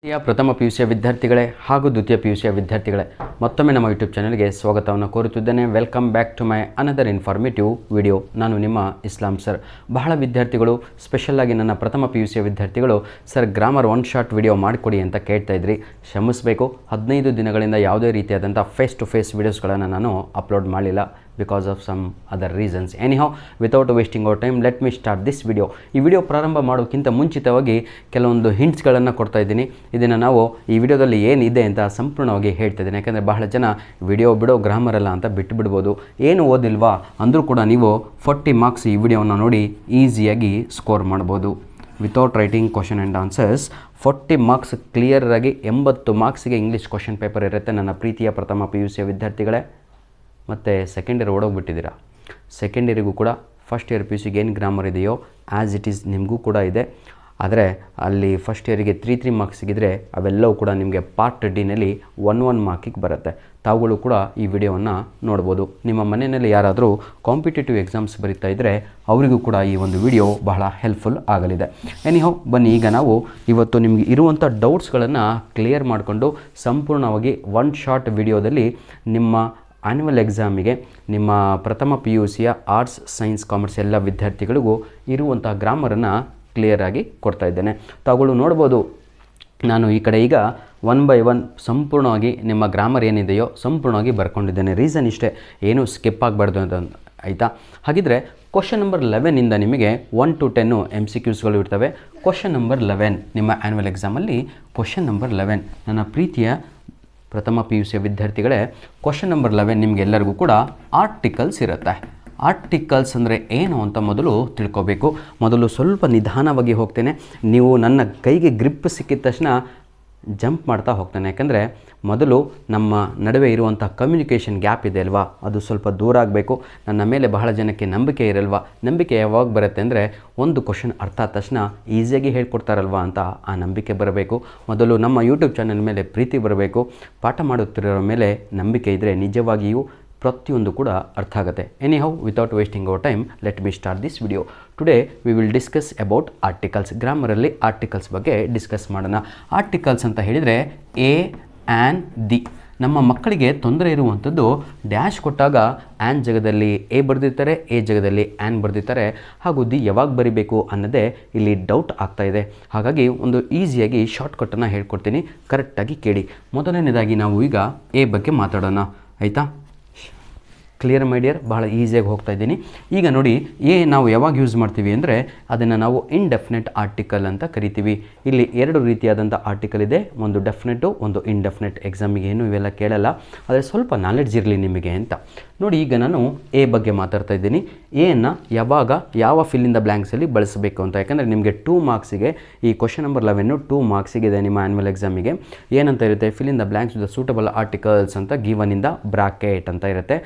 ಪ್ರಥಮ ಪಿಯುಸಿಯ ವಿದ್ಯಾರ್ಥಿಗಳೇ ಹಾಗೂ ದ್ವಿತೀಯ ಪಿಯುಸಿಯ ವಿದ್ಯಾರ್ಥಿಗಳೇ ಮತ್ತೊಮ್ಮೆ ನಮ್ಮ ಯೂಟ್ಯೂಬ್ ಚಾನೆಲ್ಗೆ ಸ್ವಾಗತವನ್ನು ಕೋರುತ್ತಿದ್ದೇನೆ. Welcome back to my another informative video. ನಾನು ನಿಮ್ಮ ಇಸ್ಲಾಂ ಸರ್. ಬಹಳ ವಿದ್ಯಾರ್ಥಿಗಳು ಸ್ಪೆಷಲಾಗಿ ನನ್ನ ಪ್ರಥಮ ಪಿಯುಸಿಯ ವಿದ್ಯಾರ್ಥಿಗಳು sir grammar one short video ಮಾಡಿಕೊಡಿ ಅಂತ ಕೇಳ್ತಾ ಇದ್ರಿ. ಕ್ಷಮಿಸಬೇಕು, 15 ದಿನಗಳಿಂದ ಯಾವುದೇ ರೀತಿಯಾದಂಥ ಫೇಸ್ ಟು ಫೇಸ್ ವಿಡಿಯೋಸ್ಗಳನ್ನು ನಾನು ಅಪ್ಲೋಡ್ ಮಾಡಲಿಲ್ಲ because of some other reasons. Anyhow, without wasting our time, let me start this video. ಈ ವಿಡಿಯೋ ಪ್ರಾರಂಭ ಮಾಡೋಕ್ಕಿಂತ ಮುಂಚಿತವಾಗಿ ಕೆಲವೊಂದು ಹಿಂಟ್ಸ್ಗಳನ್ನು ಕೊಡ್ತಾ ಇದ್ದೀನಿ. ಇದನ್ನು ನಾವು ಈ ವಿಡಿಯೋದಲ್ಲಿ ಏನಿದೆ ಅಂತ ಸಂಪೂರ್ಣವಾಗಿ ಹೇಳ್ತಾ ಇದ್ದೀನಿ. ಯಾಕಂದರೆ ಬಹಳ ಜನ ವಿಡಿಯೋ ಬಿಡೋ ಗ್ರಾಮರ್ ಅಲ್ಲ ಅಂತ ಬಿಟ್ಟು ಬಿಡ್ಬೋದು. ಏನು ಓದಿಲ್ವಾ ಅಂದರೂ ಕೂಡ ನೀವು 40 ಮಾರ್ಕ್ಸ್ ಈ ವಿಡಿಯೋವನ್ನು ನೋಡಿ ಈಸಿಯಾಗಿ ಸ್ಕೋರ್ ಮಾಡ್ಬೋದು. Without writing question and answers 40 marks ಕ್ಲಿಯರಾಗಿ 80 ಮಾರ್ಕ್ಸಿಗೆ ಇಂಗ್ಲೀಷ್ ಕ್ವಶನ್ ಪೇಪರ್ ಇರುತ್ತೆ. ನನ್ನ ಪ್ರೀತಿಯ ಪ್ರಥಮ ಪಿಯುಸಿಯ ವಿದ್ಯಾರ್ಥಿಗಳೇ, ಮತ್ತು ಸೆಕೆಂಡ್ ಇಯರ್ ಓಡೋಗ್ಬಿಟ್ಟಿದ್ದೀರಾ. ಸೆಕೆಂಡ್ ಇಯರಿಗೂ ಕೂಡ ಫಸ್ಟ್ ಇಯರ್ ಪಿ ಯು ಸಿಗೆ ಏನು ಗ್ರಾಮರ್ ಇದೆಯೋ ಆ್ಯಸ್ ಇಟ್ ಈಸ್ ನಿಮಗೂ ಕೂಡ ಇದೆ. ಆದರೆ ಅಲ್ಲಿ ಫಸ್ಟ್ ಇಯರಿಗೆ 3 ಮಾರ್ಕ್ಸ್ ಸಿಗಿದ್ರೆ ಅವೆಲ್ಲವೂ ಕೂಡ ನಿಮಗೆ ಪಾರ್ಟ್ ಡಿನಲ್ಲಿ 1 ಮಾರ್ಕಿಗೆ ಬರುತ್ತೆ. ತಾವುಗಳು ಕೂಡ ಈ ವಿಡಿಯೋವನ್ನು ನೋಡ್ಬೋದು. ನಿಮ್ಮ ಮನೆಯಲ್ಲಿ ಯಾರಾದರೂ ಕಾಂಪಿಟೇಟಿವ್ ಎಕ್ಸಾಮ್ಸ್ ಬರೀತಾ ಇದ್ದರೆ ಅವರಿಗೂ ಕೂಡ ಈ ಒಂದು ವಿಡಿಯೋ ಬಹಳ ಹೆಲ್ಪ್ಫುಲ್ ಆಗಲಿದೆ. ಎನಿಹೌ, ಬನ್ನಿ ಈಗ ನಾವು ಇವತ್ತು ನಿಮಗೆ ಇರುವಂಥ ಡೌಟ್ಸ್ಗಳನ್ನು ಕ್ಲಿಯರ್ ಮಾಡಿಕೊಂಡು ಸಂಪೂರ್ಣವಾಗಿ ಒನ್ ಶಾರ್ಟ್ ವಿಡಿಯೋದಲ್ಲಿ ನಿಮ್ಮ ಆ್ಯನ್ಯುವಲ್ ಎಕ್ಸಾಮಿಗೆ ನಿಮ್ಮ ಪ್ರಥಮ ಪಿ ಯು ಸಿಯ ಆರ್ಟ್ಸ್, ಸೈನ್ಸ್, ಕಾಮರ್ಸ್ ಎಲ್ಲ ವಿದ್ಯಾರ್ಥಿಗಳಿಗೂ ಇರುವಂಥ ಗ್ರಾಮರನ್ನು ಕ್ಲಿಯರಾಗಿ ಕೊಡ್ತಾ ಇದ್ದೇನೆ. ತಾವುಗಳು ನೋಡ್ಬೋದು, ನಾನು ಈ ಕಡೆ ಈಗ 1 by 1 ಸಂಪೂರ್ಣವಾಗಿ ನಿಮ್ಮ ಗ್ರಾಮರ್ ಏನಿದೆಯೋ ಸಂಪೂರ್ಣವಾಗಿ ಬರ್ಕೊಂಡಿದ್ದೇನೆ. ರೀಸನ್ ಇಷ್ಟೇ, ಏನೂ ಸ್ಕಿಪ್ ಆಗಬಾರ್ದು ಅಂತ, ಆಯಿತಾ? ಹಾಗಿದ್ರೆ ಕ್ವಶನ್ ನಂಬರ್ 11ಇಂದ ನಿಮಗೆ 1 to 10 MCQsಗಳು ಇರ್ತವೆ. ಕ್ವಶನ್ ನಂಬರ್ 11 ನಿಮ್ಮ ಆ್ಯನ್ಯುವಲ್ ಎಕ್ಸಾಮಲ್ಲಿ ಕ್ವಶನ್ ನಂಬರ್ 11 ನನ್ನ ಪ್ರೀತಿಯ ಪ್ರಥಮ ಪಿ ಯು ಸಿಯ ವಿದ್ಯಾರ್ಥಿಗಳೇ, ಕ್ವಶನ್ ನಂಬರ್ 11 ನಿಮಗೆಲ್ಲರಿಗೂ ಕೂಡ ಆರ್ಟಿಕಲ್ಸ್ ಇರುತ್ತೆ. ಆರ್ಟಿಕಲ್ಸ್ ಅಂದರೆ ಏನು ಅಂತ ಮೊದಲು ತಿಳ್ಕೊಬೇಕು. ಮೊದಲು ಸ್ವಲ್ಪ ನಿಧಾನವಾಗಿ ಹೋಗ್ತೇನೆ. ನೀವು ನನ್ನ ಕೈಗೆ ಗ್ರಿಪ್ ಸಿಕ್ಕಿದ ತಕ್ಷಣ ಜಂಪ್ ಮಾಡ್ತಾ ಹೋಗ್ತಾನೆ. ಯಾಕಂದರೆ ಮೊದಲು ನಮ್ಮ ನಡುವೆ ಇರುವಂಥ ಕಮ್ಯುನಿಕೇಷನ್ ಗ್ಯಾಪ್ ಇದೆ ಅಲ್ವಾ, ಅದು ಸ್ವಲ್ಪ ದೂರ ಆಗಬೇಕು. ನನ್ನ ಮೇಲೆ ಬಹಳ ಜನಕ್ಕೆ ನಂಬಿಕೆ ಇರಲ್ವಾ. ನಂಬಿಕೆ ಯಾವಾಗ ಬರುತ್ತೆ ಅಂದರೆ ಒಂದು ಕ್ವಶನ್ ಅರ್ಥ ಆದ ತಕ್ಷಣ ಈಸಿಯಾಗಿ ಹೇಳ್ಕೊಡ್ತಾರಲ್ವ ಅಂತ ಆ ನಂಬಿಕೆ ಬರಬೇಕು. ಮೊದಲು ನಮ್ಮ ಯೂಟ್ಯೂಬ್ ಚಾನಲ್ ಮೇಲೆ ಪ್ರೀತಿ ಬರಬೇಕು. ಪಾಠ ಮಾಡುತ್ತಿರೋ ಮೇಲೆ ನಂಬಿಕೆ ಇದ್ದರೆ ನಿಜವಾಗಿಯೂ ಪ್ರತಿಯೊಂದು ಕೂಡ ಅರ್ಥ ಆಗುತ್ತೆ. Anyhow, without wasting our time, let me start this video. Today we will discuss about articles. ಗ್ರಾಮರಲ್ಲಿ ಆರ್ಟಿಕಲ್ಸ್ ಬಗ್ಗೆ ಡಿಸ್ಕಸ್ ಮಾಡೋಣ. ಆರ್ಟಿಕಲ್ಸ್ ಅಂತ ಹೇಳಿದರೆ ಎ ಆ್ಯನ್ ದಿ. ನಮ್ಮ ಮಕ್ಕಳಿಗೆ ತೊಂದರೆ ಇರುವಂಥದ್ದು ಡ್ಯಾಶ್ ಕೊಟ್ಟಾಗ ಆ್ಯನ್ ಜಾಗದಲ್ಲಿ ಎ ಬರೆದಿರ್ತಾರೆ, ಎ ಜಾಗದಲ್ಲಿ ಆ್ಯನ್ ಬರೆದಿರ್ತಾರೆ, ಹಾಗೂ ದಿ ಯಾವಾಗ ಬರಿಬೇಕು ಅನ್ನೋದೇ ಇಲ್ಲಿ ಡೌಟ್ ಆಗ್ತಾಯಿದೆ. ಹಾಗಾಗಿ ಒಂದು ಈಸಿಯಾಗಿ ಶಾರ್ಟ್ಕಟ್ಟನ್ನು ಹೇಳ್ಕೊಡ್ತೀನಿ, ಕರೆಕ್ಟಾಗಿ ಕೇಳಿ. ಮೊದಲನೇದಾಗಿ ನಾವು ಈಗ ಎ ಬಗ್ಗೆ ಮಾತಾಡೋಣ, ಆಯಿತಾ? ಕ್ಲಿಯರ್ ಮೈ ಡಿಯರ್, ಬಹಳ ಈಸಿಯಾಗಿ ಹೋಗ್ತಾ ಇದ್ದೀನಿ. ಈಗ ನೋಡಿ, ಎ ನಾವು ಯಾವಾಗ ಯೂಸ್ ಮಾಡ್ತೀವಿ ಅಂದರೆ ಅದನ್ನು ನಾವು ಇಂಡೆಫಿನೆಟ್ ಆರ್ಟಿಕಲ್ ಅಂತ ಕರಿತೀವಿ. ಇಲ್ಲಿ 2 ರೀತಿಯಾದಂಥ ಆರ್ಟಿಕಲ್ ಇದೆ, ಒಂದು ಡೆಫಿನೆಟು, ಒಂದು ಇಂಡೆಫಿನೆಟ್. ಎಕ್ಸಾಮಿಗೆ ಏನು ಇವೆಲ್ಲ ಕೇಳಲ್ಲ, ಆದರೆ ಸ್ವಲ್ಪ ನಾಲೆಡ್ಜ್ ಇರಲಿ ನಿಮಗೆ ಅಂತ. ನೋಡಿ, ಈಗ ನಾನು ಎ ಬಗ್ಗೆ ಮಾತಾಡ್ತಾ ಇದ್ದೀನಿ. ಎನ್ನು ಯಾವಾಗ ಯಾವ ಫಿಲ್ಲಿಂದ ಬ್ಲ್ಯಾಂಕ್ಸಲ್ಲಿ ಬಳಸಬೇಕು ಅಂತ. ಯಾಕಂದರೆ ನಿಮಗೆ 2 ಮಾರ್ಕ್ಸಿಗೆ ಈ ಕ್ವಶನ್ ನಂಬರ್ 11 2 ಮಾರ್ಕ್ಸಿಗಿದೆ ನಿಮ್ಮ ಆ್ಯನ್ಯುವಲ್ ಎಕ್ಸಾಮಿಗೆ. ಏನಂತ ಇರುತ್ತೆ, ಫಿಲ್ಲಿಂದ ಬ್ಲ್ಯಾಂಕ್ಸ್ ವಿತ್ ಸೂಟಬಲ್ ಆರ್ಟಿಕಲ್ಸ್ ಅಂತ ಗಿವನಿಂದ ಬ್ರಾಕೆಟ್ ಅಂತ ಇರುತ್ತೆ.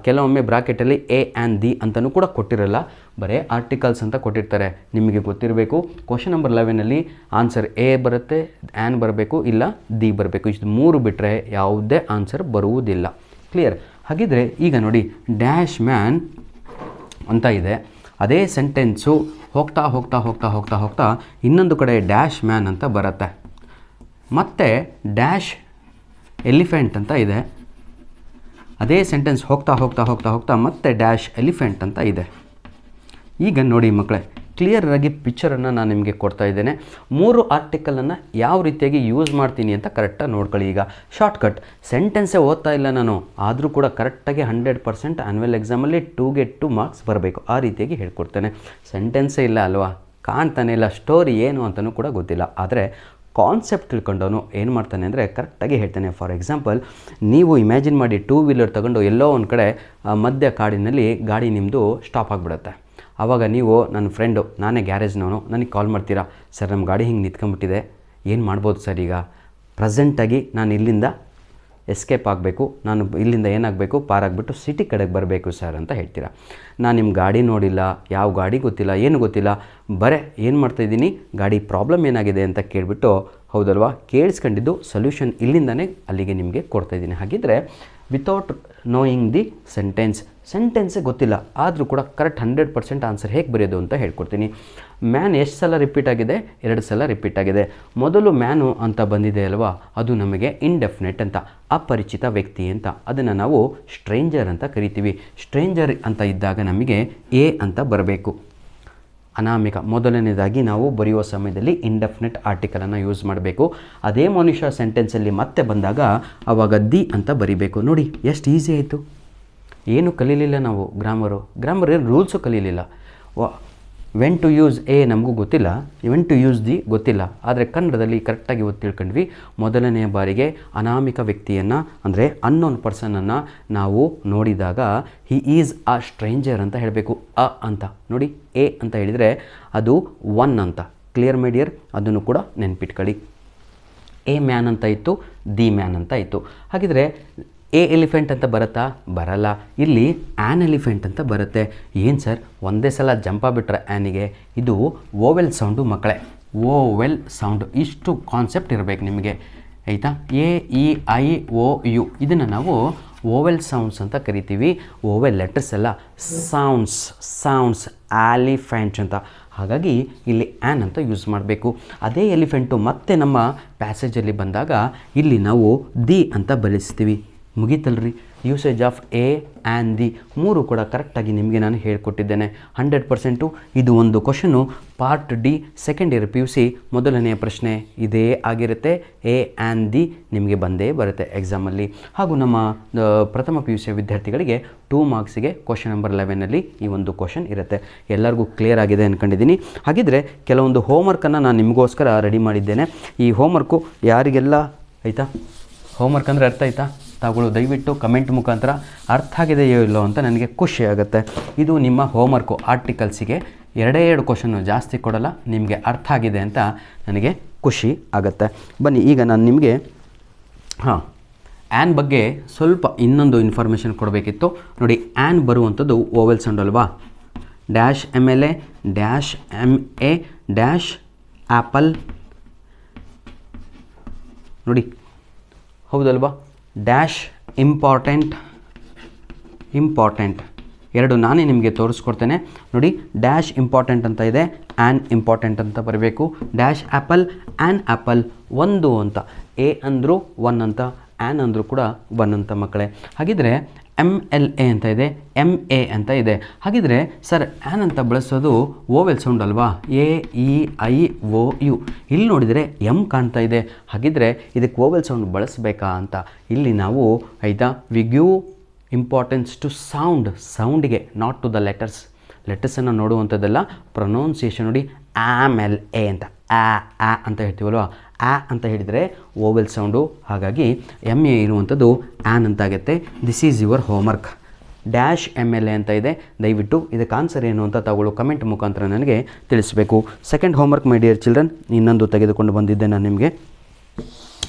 ಕೆಲವೊಮ್ಮೆ ಬ್ರಾಕೆಟಲ್ಲಿ ಎ ಆ್ಯಂಡ್ ದಿ ಅಂತಲೂ ಕೂಡ ಕೊಟ್ಟಿರಲ್ಲ, ಬರೀ ಆರ್ಟಿಕಲ್ಸ್ ಅಂತ ಕೊಟ್ಟಿರ್ತಾರೆ. ನಿಮಗೆ ಗೊತ್ತಿರಬೇಕು, ಕ್ವಶನ್ ನಂಬರ್ 11ನಲ್ಲಿ ಆನ್ಸರ್ ಎ ಬರುತ್ತೆ, ಆ್ಯನ್ ಬರಬೇಕು, ಇಲ್ಲ ದಿ ಬರಬೇಕು. ಇಷ್ಟು 3 ಬಿಟ್ಟರೆ ಯಾವುದೇ ಆನ್ಸರ್ ಬರುವುದಿಲ್ಲ. ಕ್ಲಿಯರ್? ಹಾಗಿದ್ರೆ ಈಗ ನೋಡಿ, ಡ್ಯಾಶ್ ಮ್ಯಾನ್ ಅಂತ ಇದೆ. ಅದೇ ಸೆಂಟೆನ್ಸು ಹೋಗ್ತಾ ಹೋಗ್ತಾ ಹೋಗ್ತಾ ಹೋಗ್ತಾ ಹೋಗ್ತಾ ಇನ್ನೊಂದು ಕಡೆ ಡ್ಯಾಶ್ ಮ್ಯಾನ್ ಅಂತ ಬರುತ್ತೆ. ಮತ್ತು ಡ್ಯಾಶ್ ಎಲಿಫೆಂಟ್ ಅಂತ ಇದೆ. ಅದೇ ಸೆಂಟೆನ್ಸ್ ಹೋಗ್ತಾ ಹೋಗ್ತಾ ಹೋಗ್ತಾ ಹೋಗ್ತಾ ಮತ್ತೆ ಡ್ಯಾಶ್ ಎಲಿಫೆಂಟ್ ಅಂತ ಇದೆ. ಈಗ ನೋಡಿ ಮಕ್ಕಳೇ, ಕ್ಲಿಯರಾಗಿ ಪಿಕ್ಚರನ್ನು ನಾನು ನಿಮಗೆ ಕೊಡ್ತಾ ಇದ್ದೇನೆ. 3 ಆರ್ಟಿಕಲನ್ನು ಯಾವ ರೀತಿಯಾಗಿ ಯೂಸ್ ಮಾಡ್ತೀನಿ ಅಂತ ಕರೆಕ್ಟಾಗಿ ನೋಡ್ಕೊಳ್ಳಿ. ಈಗ ಶಾರ್ಟ್ಕಟ್, ಸೆಂಟೆನ್ಸೇ ಓದ್ತಾ ಇಲ್ಲ ನಾನು, ಆದರೂ ಕೂಡ ಕರೆಕ್ಟಾಗಿ 100% ಆ್ಯನ್ಯುವಲ್ ಎಕ್ಸಾಮಲ್ಲಿ 2ಗೆ 2 ಮಾರ್ಕ್ಸ್ ಬರಬೇಕು, ಆ ರೀತಿಯಾಗಿ ಹೇಳ್ಕೊಡ್ತೇನೆ. ಸೆಂಟೆನ್ಸೇ ಇಲ್ಲ ಅಲ್ವಾ, ಕಾಣ್ತಾನೆ ಇಲ್ಲ, ಸ್ಟೋರಿ ಏನು ಅಂತಲೂ ಕೂಡ ಗೊತ್ತಿಲ್ಲ, ಆದರೆ ಕಾನ್ಸೆಪ್ಟ್ ತಿಳ್ಕೊಂಡವನು ಏನು ಮಾಡ್ತಾನೆ ಅಂದರೆ ಕರೆಕ್ಟಾಗಿ ಹೇಳ್ತಾನೆ. ಫಾರ್ ಎಕ್ಸಾಂಪಲ್, ನೀವು ಇಮ್ಯಾಜಿನ್ ಮಾಡಿ 2 ವೀಲರ್ ತಗೊಂಡು ಎಲ್ಲೋ ಒಂದು ಕಡೆ ಮಧ್ಯ ಕಾಡಿನಲ್ಲಿ ಗಾಡಿ ನಿಮ್ಮದು ಸ್ಟಾಪ್ ಆಗಿಬಿಡುತ್ತೆ. ಆವಾಗ ನೀವು, ನನ್ನ ಫ್ರೆಂಡು, ನಾನೇ ಗ್ಯಾರೇಜ್ನವನು, ನನಗೆ ಕಾಲ್ ಮಾಡ್ತೀರಾ, ಸರ್ ನಮ್ಮ ಗಾಡಿ ಹಿಂಗೆ ನಿಂತ್ಕೊಂಡ್ಬಿಟ್ಟಿದೆ, ಏನು ಮಾಡ್ಬೋದು ಸರ್? ಈಗ ಪ್ರೆಸೆಂಟಾಗಿ ನಾನು ಇಲ್ಲಿಂದ ಎಸ್ಕೇಪ್ ಆಗಬೇಕು, ನಾನು ಇಲ್ಲಿಂದ ಏನಾಗಬೇಕು, ಪಾರಾಗಿಬಿಟ್ಟು ಸಿಟಿ ಕಡೆಗೆ ಬರಬೇಕು ಸರ್ ಅಂತ ಹೇಳ್ತೀರಾ. ನಾನು ನಿಮ್ಮ ಗಾಡಿ ನೋಡಿಲ್ಲ, ಯಾವ ಗಾಡಿ ಗೊತ್ತಿಲ್ಲ, ಏನು ಗೊತ್ತಿಲ್ಲ, ಬರೇ ಏನು ಮಾಡ್ತಾಯಿದ್ದೀನಿ, ಗಾಡಿ ಪ್ರಾಬ್ಲಮ್ ಏನಾಗಿದೆ ಅಂತ ಕೇಳಿಬಿಟ್ಟು, ಹೌದಲ್ವಾ, ಕೇಳಿಸ್ಕೊಂಡಿದ್ದು ಸೊಲ್ಯೂಷನ್ ಇಲ್ಲಿಂದನೇ ಅಲ್ಲಿಗೆ ನಿಮಗೆ ಕೊಡ್ತಾಯಿದ್ದೀನಿ. ಹಾಗಿದ್ರೆ ವಿತೌಟ್ ನೋಯಿಂಗ್ ದಿ ಸೆಂಟೆನ್ಸ್, ಸೆಂಟೆನ್ಸೇ ಗೊತ್ತಿಲ್ಲ, ಆದರೂ ಕೂಡ ಕರೆಕ್ಟ್ 100% ಆನ್ಸರ್ ಹೇಗೆ ಬರೆಯೋದು ಅಂತ ಹೇಳ್ಕೊಡ್ತೀನಿ. ಮ್ಯಾನ್ ಎಷ್ಟು ಸಲ ರಿಪೀಟ್ ಆಗಿದೆ? 2 ಸಲ ರಿಪೀಟ್ ಆಗಿದೆ. ಮೊದಲು ಮ್ಯಾನು ಅಂತ ಬಂದಿದೆ ಅಲ್ವಾ, ಅದು ನಮಗೆ ಇಂಡೆಫಿನೆಟ್ ಅಂತ, ಅಪರಿಚಿತ ವ್ಯಕ್ತಿ ಅಂತ. ಅದನ್ನು ನಾವು ಸ್ಟ್ರೇಂಜರ್ ಅಂತ ಕರಿತೀವಿ. ಸ್ಟ್ರೇಂಜರ್ ಅಂತ ಇದ್ದಾಗ ನಮಗೆ ಎ ಅಂತ ಬರಬೇಕು. ಅನಾಮಿಕ ಮೊದಲನೇದಾಗಿ ನಾವು ಬರೆಯುವ ಸಮಯದಲ್ಲಿ ಇಂಡೆಫಿನೆಟ್ ಆರ್ಟಿಕಲನ್ನು ಯೂಸ್ ಮಾಡಬೇಕು. ಅದೇ ಮನುಷ್ಯ ಸೆಂಟೆನ್ಸಲ್ಲಿ ಮತ್ತೆ ಬಂದಾಗ ಆವಾಗ ದಿ ಅಂತ ಬರಿಬೇಕು. ನೋಡಿ ಎಷ್ಟು ಈಸಿ ಆಯಿತು. ಏನು ಕಲೀಲಿಲ್ಲ ನಾವು, ಗ್ರಾಮರ್ ರೂಲ್ಸು ಕಲೀಲಿಲ್ಲ. ವೆನ್ ಟು ಯೂಸ್ ಎ ನಮಗೂ ಗೊತ್ತಿಲ್ಲ, ವೆನ್ ಟು ಯೂಸ್ ದಿ ಗೊತ್ತಿಲ್ಲ, ಆದರೆ ಕನ್ನಡದಲ್ಲಿ ಕರೆಕ್ಟಾಗಿ ಇವತ್ತು ತಿಳ್ಕೊಂಡ್ವಿ. ಮೊದಲನೆಯ ಬಾರಿಗೆ ಅನಾಮಿಕ ವ್ಯಕ್ತಿಯನ್ನು ಅಂದರೆ ಅನ್ನೋನ್ ಪರ್ಸನನ್ನು ನಾವು ನೋಡಿದಾಗ ಹಿ ಈಸ್ ಅ ಸ್ಟ್ರೇಂಜರ್ ಅಂತ ಹೇಳಬೇಕು. ಅ ಅಂತ ನೋಡಿ, ಎ ಅಂತ ಹೇಳಿದರೆ ಅದು ಒನ್ ಅಂತ. ಕ್ಲಿಯರ್ ಮೈ ಡಿಯರ್, ಅದನ್ನು ಕೂಡ ನೆನ್ಪಿಟ್ಕೊಳ್ಳಿ. ಎ ಮ್ಯಾನ್ ಅಂತ ಇತ್ತು, ದಿ ಮ್ಯಾನ್ ಅಂತ ಇತ್ತು. ಹಾಗಿದ್ರೆ ಎ ಎಲಿಫೆಂಟ್ ಅಂತ ಬರುತ್ತಾ? ಬರಲ್ಲ. ಇಲ್ಲಿ ಆ್ಯನ್ ಎಲಿಫೆಂಟ್ ಅಂತ ಬರುತ್ತೆ. ಏನು ಸರ್ ಒಂದೇ ಸಲ ಜಂಪಾಗ್ಬಿಟ್ರೆ ಆ್ಯನಿಗೆ? ಇದು ಓವೆಲ್ ಸೌಂಡು ಮಕ್ಕಳೇ, ಓವೆಲ್ ಸೌಂಡು. ಇಷ್ಟು ಕಾನ್ಸೆಪ್ಟ್ ಇರಬೇಕು ನಿಮಗೆ, ಆಯಿತಾ? A E I O U ಇದನ್ನು ನಾವು ಓವೆಲ್ ಸೌಂಡ್ಸ್ ಅಂತ ಕರಿತೀವಿ. ಓವೆಲ್ ಲೆಟರ್ಸ್ ಎಲ್ಲ ಸೌಂಡ್ಸ್ ಆಲಿಫೆಂಟ್ ಅಂತ. ಹಾಗಾಗಿ ಇಲ್ಲಿ ಆ್ಯನ್ ಅಂತ ಯೂಸ್ ಮಾಡಬೇಕು. ಅದೇ ಎಲಿಫೆಂಟು ಮತ್ತೆ ನಮ್ಮ ಪ್ಯಾಸೇಜಲ್ಲಿ ಬಂದಾಗ ಇಲ್ಲಿ ನಾವು ದಿ ಅಂತ ಬಳಸ್ತೀವಿ. ಮುಗೀತಲ್ರಿ. Usage of a and the ಮೂರು ಕೂಡ ಕರೆಕ್ಟಾಗಿ ನಿಮಗೆ ನಾನು ಹೇಳ್ಕೊಟ್ಟಿದ್ದೇನೆ 100%. ಇದು ಒಂದು question part D second year PUC ಮೊದಲನೆಯ ಪ್ರಶ್ನೆ ಇದೇ ಆಗಿರುತ್ತೆ. ಎ ಆ್ಯಂಡ್ ದಿ ನಿಮಗೆ ಬಂದೇ ಬರುತ್ತೆ ಎಕ್ಸಾಮಲ್ಲಿ. ಹಾಗೂ ನಮ್ಮ ಪ್ರಥಮ PUC ವಿದ್ಯಾರ್ಥಿಗಳಿಗೆ 2 ಮಾರ್ಕ್ಸಿಗೆ ಕ್ವಶನ್ ನಂಬರ್ 11ನಲ್ಲಿ ಈ ಒಂದು ಕ್ವಶನ್ ಇರುತ್ತೆ. ಎಲ್ಲರಿಗೂ ಕ್ಲಿಯರ್ ಆಗಿದೆ ಅಂದ್ಕೊಂಡಿದ್ದೀನಿ. ಹಾಗಿದ್ರೆ ಕೆಲವೊಂದು ಹೋಮ್ವರ್ಕನ್ನು ನಾನು ನಿಮಗೋಸ್ಕರ ರೆಡಿ ಮಾಡಿದ್ದೇನೆ. ಈ ಹೋಮ್ವರ್ಕು ಯಾರಿಗೆಲ್ಲ ಆಯಿತಾ? ಹೋಮ್ವರ್ಕ್ ಅಂದರೆ ಅರ್ಥ ಆಯಿತಾ? ತಾವುಗಳು ದಯವಿಟ್ಟು ಕಮೆಂಟ್ ಮುಖಾಂತರ ಅರ್ಥ ಆಗಿದೆಯೋ ಇಲ್ಲೋ ಅಂತ ನನಗೆ ಖುಷಿ ಆಗುತ್ತೆ. ಇದು ನಿಮ್ಮ ಹೋಮ್ವರ್ಕು. ಆರ್ಟಿಕಲ್ಸಿಗೆ 2 ಕ್ವಶನ್ನು ಜಾಸ್ತಿ ಕೊಡಲ್ಲ, ನಿಮಗೆ ಅರ್ಥ ಆಗಿದೆ ಅಂತ ನನಗೆ ಖುಷಿ ಆಗುತ್ತೆ. ಬನ್ನಿ ಈಗ ನಾನು ನಿಮಗೆ ಆ್ಯನ್ ಬಗ್ಗೆ ಸ್ವಲ್ಪ ಇನ್ನೊಂದು ಇನ್ಫಾರ್ಮೇಷನ್ ಕೊಡಬೇಕಿತ್ತು. ನೋಡಿ, ಆ್ಯನ್ ಬರುವಂಥದ್ದು ಓವೆಲ್ ಸೌಂಡ್ ಅಲ್ವಾ? Dash MLA dash MA dash apple. ನೋಡಿ, ಹೌದಲ್ವಾ? ಡ್ಯಾಶ್ ಇಂಪಾರ್ಟೆಂಟ್ ಎರಡು ನಾನೇ ನಿಮಗೆ ತೋರಿಸ್ಕೊಡ್ತೇನೆ. ನೋಡಿ, ಡ್ಯಾಶ್ ಇಂಪಾರ್ಟೆಂಟ್ ಅಂತ ಇದೆ, ಆ್ಯನ್ ಇಂಪಾರ್ಟೆಂಟ್ ಅಂತ ಬರಬೇಕು. ಡ್ಯಾಶ್ ಆ್ಯಪಲ್, ಆ್ಯನ್ ಆ್ಯಪಲ್, ಒಂದು ಅಂತ. ಎ ಅಂದರು 1 ಅಂತ, ಆ್ಯನ್ ಅಂದರೂ ಕೂಡ 1 ಅಂತ ಮಕ್ಕಳೇ. ಹಾಗಿದ್ರೆ MLA ಅಂತ ಇದೆ, MA ಅಂತ ಇದೆ. ಹಾಗಿದ್ರೆ ಸರ್ ಆ್ಯನ್ ಅಂತ ಬಳಸೋದು ಓವೆಲ್ ಸೌಂಡ್ ಅಲ್ವಾ? A E I O U. ಇಲ್ಲಿ ನೋಡಿದರೆ ಎಮ್ ಕಾಣ್ತಾ ಇದೆ. ಹಾಗಿದ್ರೆ ಇದಕ್ಕೆ ಓವೆಲ್ ಸೌಂಡ್ ಬಳಸಬೇಕಾ ಅಂತ ಇಲ್ಲಿ ನಾವು ಆಯಿತಾ ವಿ ಗಿವ್ ಇಂಪಾರ್ಟೆನ್ಸ್ ಟು ಸೌಂಡಿಗೆ, ನಾಟ್ ಟು ದ ಲೆಟರ್ಸನ್ನು ನೋಡುವಂಥದ್ದೆಲ್ಲ ಪ್ರೊನೌನ್ಸಿಯೇಷನ್. ನೋಡಿ, MLA ಅಂತ ಆ ಅಂತ ಹೇಳ್ತೀವಲ್ವ, ಆ ಅಂತ ಹೇಳಿದರೆ ಓವೆಲ್ ಸೌಂಡು. ಹಾಗಾಗಿ MA ಇರುವಂಥದ್ದು ಆ್ಯನ್ ಅಂತಾಗುತ್ತೆ. This is your homework. Dash MLA ಅಂತ ಇದೆ. ದಯವಿಟ್ಟು ಇದಕ್ಕೆ ಆನ್ಸರ್ ಏನು ಅಂತ ತಾವುಗಳು ಕಮೆಂಟ್ ಮುಖಾಂತರ ನನಗೆ ತಿಳಿಸಬೇಕು. ಸೆಕೆಂಡ್ ಹೋಮ್ವರ್ಕ್ ಮೈ ಡಿಯರ್ ಚಿಲ್ಡ್ರನ್, ಇನ್ನೊಂದು ತೆಗೆದುಕೊಂಡು ಬಂದಿದ್ದೆ ನಾನು ನಿಮಗೆ.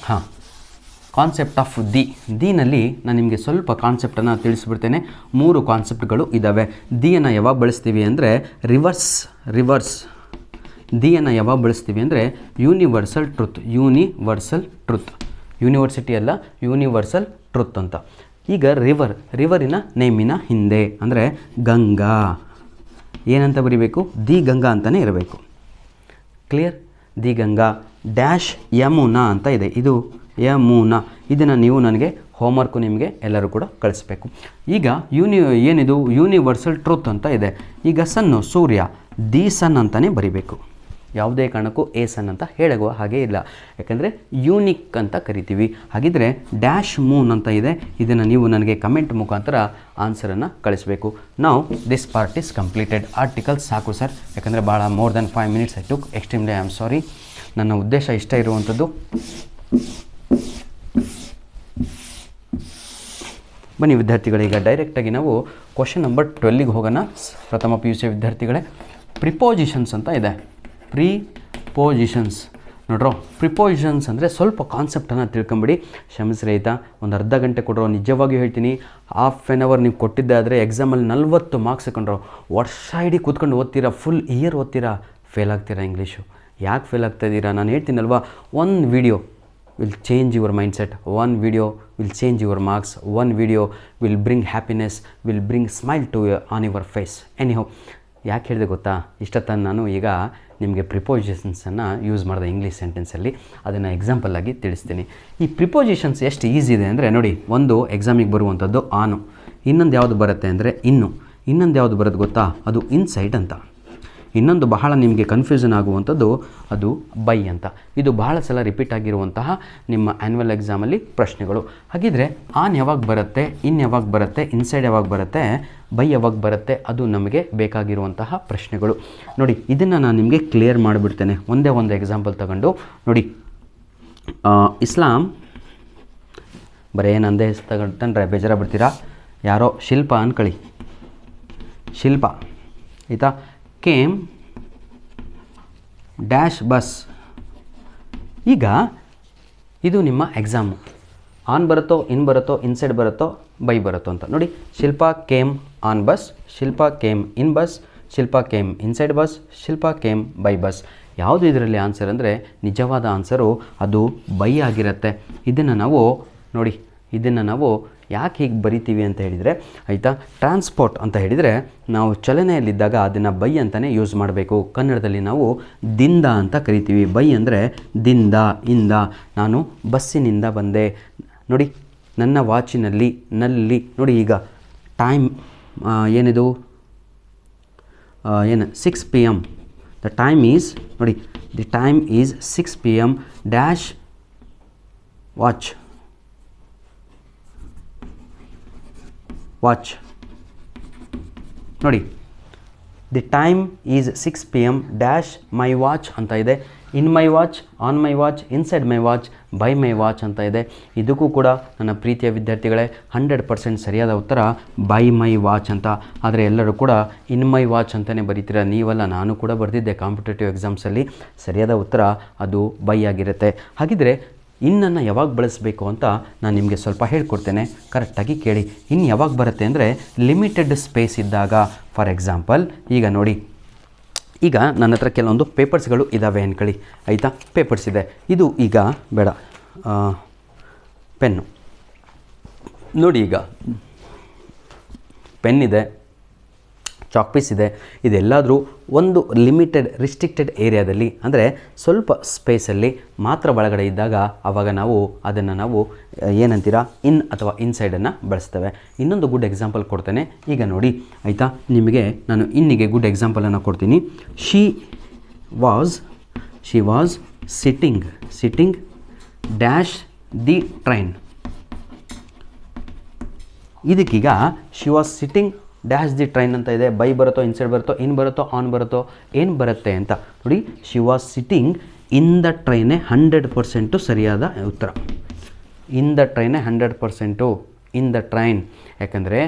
ಕಾನ್ಸೆಪ್ಟ್ ಆಫ್ ದಿನಲ್ಲಿ ನಾನು ನಿಮಗೆ ಸ್ವಲ್ಪ ಕಾನ್ಸೆಪ್ಟನ್ನು ತಿಳಿಸ್ಬಿಡ್ತೇನೆ. 3 ಕಾನ್ಸೆಪ್ಟ್ಗಳು ಇದ್ದಾವೆ. ದಿಯನ್ನು ಯಾವಾಗ ಬಳಸ್ತೀವಿ ಅಂದರೆ ರಿವರ್ಸ್. ದಿಯನ್ನು ಯಾವಾಗ ಬಳಸ್ತೀವಿ ಅಂದರೆ ಯೂನಿವರ್ಸಲ್ ಟ್ರುತ್. ಯೂನಿವರ್ಸಿಟಿ ಅಲ್ಲ, ಯೂನಿವರ್ಸಲ್ ಟ್ರುತ್ ಅಂತ. ಈಗ ರಿವರಿನ ನೇಮಿನ ಹಿಂದೆ ಅಂದರೆ ಗಂಗಾ ಏನಂತ ಬರೀಬೇಕು? ದಿ ಗಂಗಾ ಅಂತಲೇ ಇರಬೇಕು. Clear? The Ganga. Dash Yamuna ಅಂತ ಇದೆ, ಇದು ಯಮುನಾ. ಇದನ್ನು ನೀವು ನನಗೆ ಹೋಮ್ವರ್ಕು ನಿಮಗೆ ಎಲ್ಲರೂ ಕೂಡ ಕಳಿಸ್ಬೇಕು. ಈಗ ಏನಿದು ಯೂನಿವರ್ಸಲ್ ಟ್ರುತ್ ಅಂತ ಇದೆ. ಈಗ ಸನ್ನು ಸೂರ್ಯ, ದಿ ಸನ್ ಅಂತಲೇ ಬರಿಬೇಕು. ಯಾವುದೇ ಕಾರಣಕ್ಕೂ ಎ ಸನ್ ಅಂತ ಹೇಳುವ ಹಾಗೆ ಇಲ್ಲ, ಯಾಕಂದರೆ ಯೂನಿಕ್ ಅಂತ ಕರಿತೀವಿ. ಹಾಗಿದ್ರೆ ಡ್ಯಾಶ್ ಮೂನ್ ಅಂತ ಇದೆ. ಇದನ್ನು ನೀವು ನನಗೆ ಕಮೆಂಟ್ ಮುಖಾಂತರ ಆನ್ಸರನ್ನು ಕಳಿಸಬೇಕು. ನಾವು this part is completed. Article ಸಾಕು ಸರ್, ಯಾಕಂದರೆ ಭಾಳ more than 5 minutes I took. Extremely I am sorry. ನನ್ನ ಉದ್ದೇಶ ಇಷ್ಟ ಇರುವಂಥದ್ದು. ಬನ್ನಿ ವಿದ್ಯಾರ್ಥಿಗಳೇ, ಈಗ ಡೈರೆಕ್ಟಾಗಿ ನಾವು ಕ್ವಶನ್ ನಂಬರ್ 12ಗೆ ಹೋಗೋಣ. ಪ್ರಥಮ PUC ವಿದ್ಯಾರ್ಥಿಗಳೇ, ಪ್ರಿಪೋಸಿಷನ್ಸ್ ಅಂತ ಇದೆ. ಪ್ರಿಪೋಸಿಷನ್ಸ್ ನೋಡ್ರೋ. ಪ್ರಿಪೋಸಿಷನ್ಸ್ ಅಂದರೆ ಸ್ವಲ್ಪ ಕಾನ್ಸೆಪ್ಟನ್ನು ತಿಳ್ಕೊಂಬಿಡಿ. ಕ್ಷಮಿಸ್ರಿ ಆಯಿತಾ? ಒಂದು ಅರ್ಧ ಗಂಟೆ ಕೊಡ್ರೋ, ನಿಜವಾಗಿಯೂ ಹೇಳ್ತೀನಿ. ಹಾಫ್ ಆನ್ ಅವರ್ ನೀವು ಕೊಟ್ಟಿದ್ದೆ ಆದರೆ ಎಕ್ಸಾಮಲ್ಲಿ 40 ಮಾರ್ಕ್ಸ್ ಹಾಕೊಂಡ್ರು. ವರ್ಷ ಇಡೀ ಕೂತ್ಕೊಂಡು ಓದ್ತೀರಾ, ಫುಲ್ ಇಯರ್ ಓದ್ತೀರಾ, ಫೇಲ್ ಆಗ್ತೀರಾ ಇಂಗ್ಲೀಷು. ಯಾಕೆ ಫೇಲ್ ಆಗ್ತಾಯಿದ್ದೀರಾ? ನಾನು ಹೇಳ್ತೀನಲ್ವಾ, ಒಂದು video will change your mindset, one video will change your marks, one video will bring happiness, will bring smile to on your face. Anyhow, ಯಾಕೆ ಹೇಳಿದೆ ಗೊತ್ತಾ, ಇಷ್ಟೊತ್ತನ್ನು ನಾನು ಈಗ ನಿಮಗೆ ಪ್ರಿಪೋಸಿಷನ್ಸನ್ನು ಯೂಸ್ ಮಾಡಿದೆ ಇಂಗ್ಲೀಷ್ ಸೆಂಟೆನ್ಸಲ್ಲಿ, ಅದನ್ನು ಎಕ್ಸಾಂಪಲ್ಲಾಗಿ ತಿಳಿಸ್ತೀನಿ. ಈ ಪ್ರಿಪೋಸಿಷನ್ಸ್ ಎಷ್ಟು ಈಸಿ ಇದೆ ಅಂದರೆ ನೋಡಿ, ಒಂದು ಎಕ್ಸಾಮಿಗೆ ಬರುವಂಥದ್ದು ಆನು, ಇನ್ನೊಂದು ಯಾವುದು ಬರುತ್ತೆ ಅಂದರೆ ಇನ್ನೊಂದು ಯಾವುದು ಬರುತ್ತೆ ಗೊತ್ತಾ, ಅದು ಇನ್ಸೈಡ್ ಅಂತ. ಇನ್ನೊಂದು ಬಹಳ ನಿಮಗೆ ಕನ್ಫ್ಯೂಷನ್ ಆಗುವಂಥದ್ದು ಅದು ಬೈ ಅಂತ. ಇದು ಬಹಳ ಸಲ ರಿಪೀಟ್ ಆಗಿರುವಂತಹ ನಿಮ್ಮ ಆ್ಯನ್ಯುವಲ್ ಎಕ್ಸಾಮಲ್ಲಿ ಪ್ರಶ್ನೆಗಳು. ಹಾಗಿದ್ರೆ ಆನ್ ಯಾವಾಗ ಬರುತ್ತೆ, ಇನ್ ಯಾವಾಗ ಬರುತ್ತೆ, ಇನ್ಸೈಡ್ ಯಾವಾಗ ಬರುತ್ತೆ, ಬೈ ಯಾವಾಗ ಬರುತ್ತೆ, ಅದು ನಮಗೆ ಬೇಕಾಗಿರುವಂತಹ ಪ್ರಶ್ನೆಗಳು. ನೋಡಿ, ಇದನ್ನು ನಾನು ನಿಮಗೆ ಕ್ಲಿಯರ್ ಮಾಡಿಬಿಡ್ತೇನೆ ಒಂದೇ ಒಂದು ಎಕ್ಸಾಂಪಲ್ ತಗೊಂಡು. ನೋಡಿ, ಇಸ್ಲಾಂ ಬರೀ ಏನಂದೇ ತಗೊಂಡ್ರೆ ಬೇಜಾರಾಗ್ಬಿಡ್ತೀರಾ. ಯಾರೋ ಶಿಲ್ಪ ಅನ್ಕೊಳ್ಳಿ, ಶಿಲ್ಪ ಆಯಿತಾ, ಕೇಮ್ ಡ್ಯಾಶ್ ಬಸ್. ಈಗ ಇದು ನಿಮ್ಮ ಎಕ್ಸಾಮು. ಆನ್ ಬರುತ್ತೋ, ಇನ್ ಬರುತ್ತೋ, ಇನ್ಸೈಡ್ ಬರುತ್ತೋ, ಬೈ ಬರುತ್ತೋ ಅಂತ. ನೋಡಿ, Shilpa came on bus, Shilpa came in bus, Shilpa came inside bus, Shilpa came by bus. ಯಾವುದು ಇದರಲ್ಲಿ ಆನ್ಸರ್ ಅಂದರೆ ನಿಜವಾದ ಆನ್ಸರು ಅದು ಬೈ ಆಗಿರುತ್ತೆ. ಇದನ್ನು ನಾವು ನೋಡಿ, ಇದನ್ನು ನಾವು ಯಾಕೆ ಹೀಗೆ ಬರಿತೀವಿ ಅಂತ ಹೇಳಿದರೆ ಆಯಿತಾ, ಟ್ರಾನ್ಸ್ಪೋರ್ಟ್ ಅಂತ ಹೇಳಿದರೆ ನಾವು ಚಲನೆಯಲ್ಲಿದ್ದಾಗ ಅದನ್ನು ಬೈ ಅಂತಲೇ ಯೂಸ್ ಮಾಡಬೇಕು. ಕನ್ನಡದಲ್ಲಿ ನಾವು ದಿಂದ ಅಂತ ಕರಿತೀವಿ. ಬೈ ಅಂದರೆ ದಿಂದ, ಇಂದ. ನಾನು ಬಸ್ಸಿನಿಂದ ಬಂದೆ. ನೋಡಿ, ನನ್ನ ವಾಚಿನಲ್ಲಿ ನಲ್ಲಿ. ನೋಡಿ, ಈಗ ಟೈಮ್ ಏನಿದು, 6 PM. ದ ಟೈಮ್ ಈಸ್, ನೋಡಿ, the time is 6 PM dash watch. ನೋಡಿ, the time is 6 PM dash my watch ಅಂತ ಇದೆ. In my watch, on my watch, inside my watch, by my watch ಅಂತ ಇದೆ. ಇದಕ್ಕೂ ಕೂಡ ನನ್ನ ಪ್ರೀತಿಯ ವಿದ್ಯಾರ್ಥಿಗಳೇ 100% ಸರಿಯಾದ ಉತ್ತರ ಬೈ ಮೈ ವಾಚ್ ಅಂತ. ಆದರೆ ಎಲ್ಲರೂ ಕೂಡ ಇನ್ ಮೈ ವಾಚ್ ಅಂತಲೇ ಬರೀತೀರ. ನೀವಲ್ಲ, ನಾನು ಕೂಡ ಬರೆದಿದ್ದೆ ಕಾಂಪಿಟೇಟಿವ್ ಎಕ್ಸಾಮ್ಸಲ್ಲಿ. ಸರಿಯಾದ ಉತ್ತರ ಅದು ಬೈ ಆಗಿರುತ್ತೆ. ಹಾಗಿದ್ರೆ ಇನ್ನನ್ನು ಯಾವಾಗ ಬಳಸಬೇಕು ಅಂತ ನಾನು ನಿಮಗೆ ಸ್ವಲ್ಪ ಹೇಳ್ಕೊಡ್ತೇನೆ, ಕರೆಕ್ಟಾಗಿ ಕೇಳಿ. ಇನ್ನು ಯಾವಾಗ ಬರುತ್ತೆ ಅಂದರೆ ಲಿಮಿಟೆಡ್ ಸ್ಪೇಸ್ ಇದ್ದಾಗ. ಫಾರ್ ಎಕ್ಸಾಂಪಲ್, ಈಗ ನೋಡಿ, ಈಗ ನನ್ನ ಹತ್ರ ಕೆಲವೊಂದು ಪೇಪರ್ಸ್ಗಳು ಇದ್ದಾವೆ ಅಂದ್ಕೊಳ್ಳಿ, ಆಯಿತಾ, ಪೇಪರ್ಸ್ ಇದೆ. ಇದು ಈಗ ಬೇಡ, ಪೆನ್ನು ನೋಡಿ, ಈಗ ಪೆನ್ ಇದೆ, ಚಾಕ್ ಪೀಸ್ ಇದೆ. ಇದೆಲ್ಲಾದರೂ ಒಂದು ಲಿಮಿಟೆಡ್ ರಿಸ್ಟ್ರಿಕ್ಟೆಡ್ ಏರಿಯಾದಲ್ಲಿ, ಅಂದರೆ ಸ್ವಲ್ಪ ಸ್ಪೇಸಲ್ಲಿ ಮಾತ್ರ ಒಳಗಡೆ ಇದ್ದಾಗ ಆವಾಗ ನಾವು ಅದನ್ನು ನಾವು ಏನಂತೀರಾ, ಇನ್ ಅಥವಾ ಇನ್ಸೈಡನ್ನು ಬಳಸ್ತೇವೆ. ಇನ್ನೊಂದು ಗುಡ್ ಎಕ್ಸಾಂಪಲ್ ಕೊಡ್ತೇನೆ. ಈಗ ನೋಡಿ, ಆಯಿತಾ, ನಿಮಗೆ ನಾನು ಇನ್ನಿಗೆ ಗುಡ್ ಎಕ್ಸಾಂಪಲನ್ನು ಕೊಡ್ತೀನಿ. She was sitting dash the train. ಇದಕ್ಕೀಗ she was sitting dash the train ಅಂತ ಇದೆ. ಬೈ ಬರುತ್ತೋ, ಇನ್ಸೈಡ್ ಬರುತ್ತೋ, ಇನ್ ಬರುತ್ತೋ, ಆನ್ ಬರುತ್ತೋ, ಏನು ಬರುತ್ತೆ ಅಂತ ನೋಡಿ. She was sitting in the ಟ್ರೈನೇ 100% ಸರಿಯಾದ ಉತ್ತರ. ಇನ್ ದ ಟ್ರೈನೇ 100% ಇನ್ ದ ಟ್ರೈನ್. ಯಾಕಂದರೆ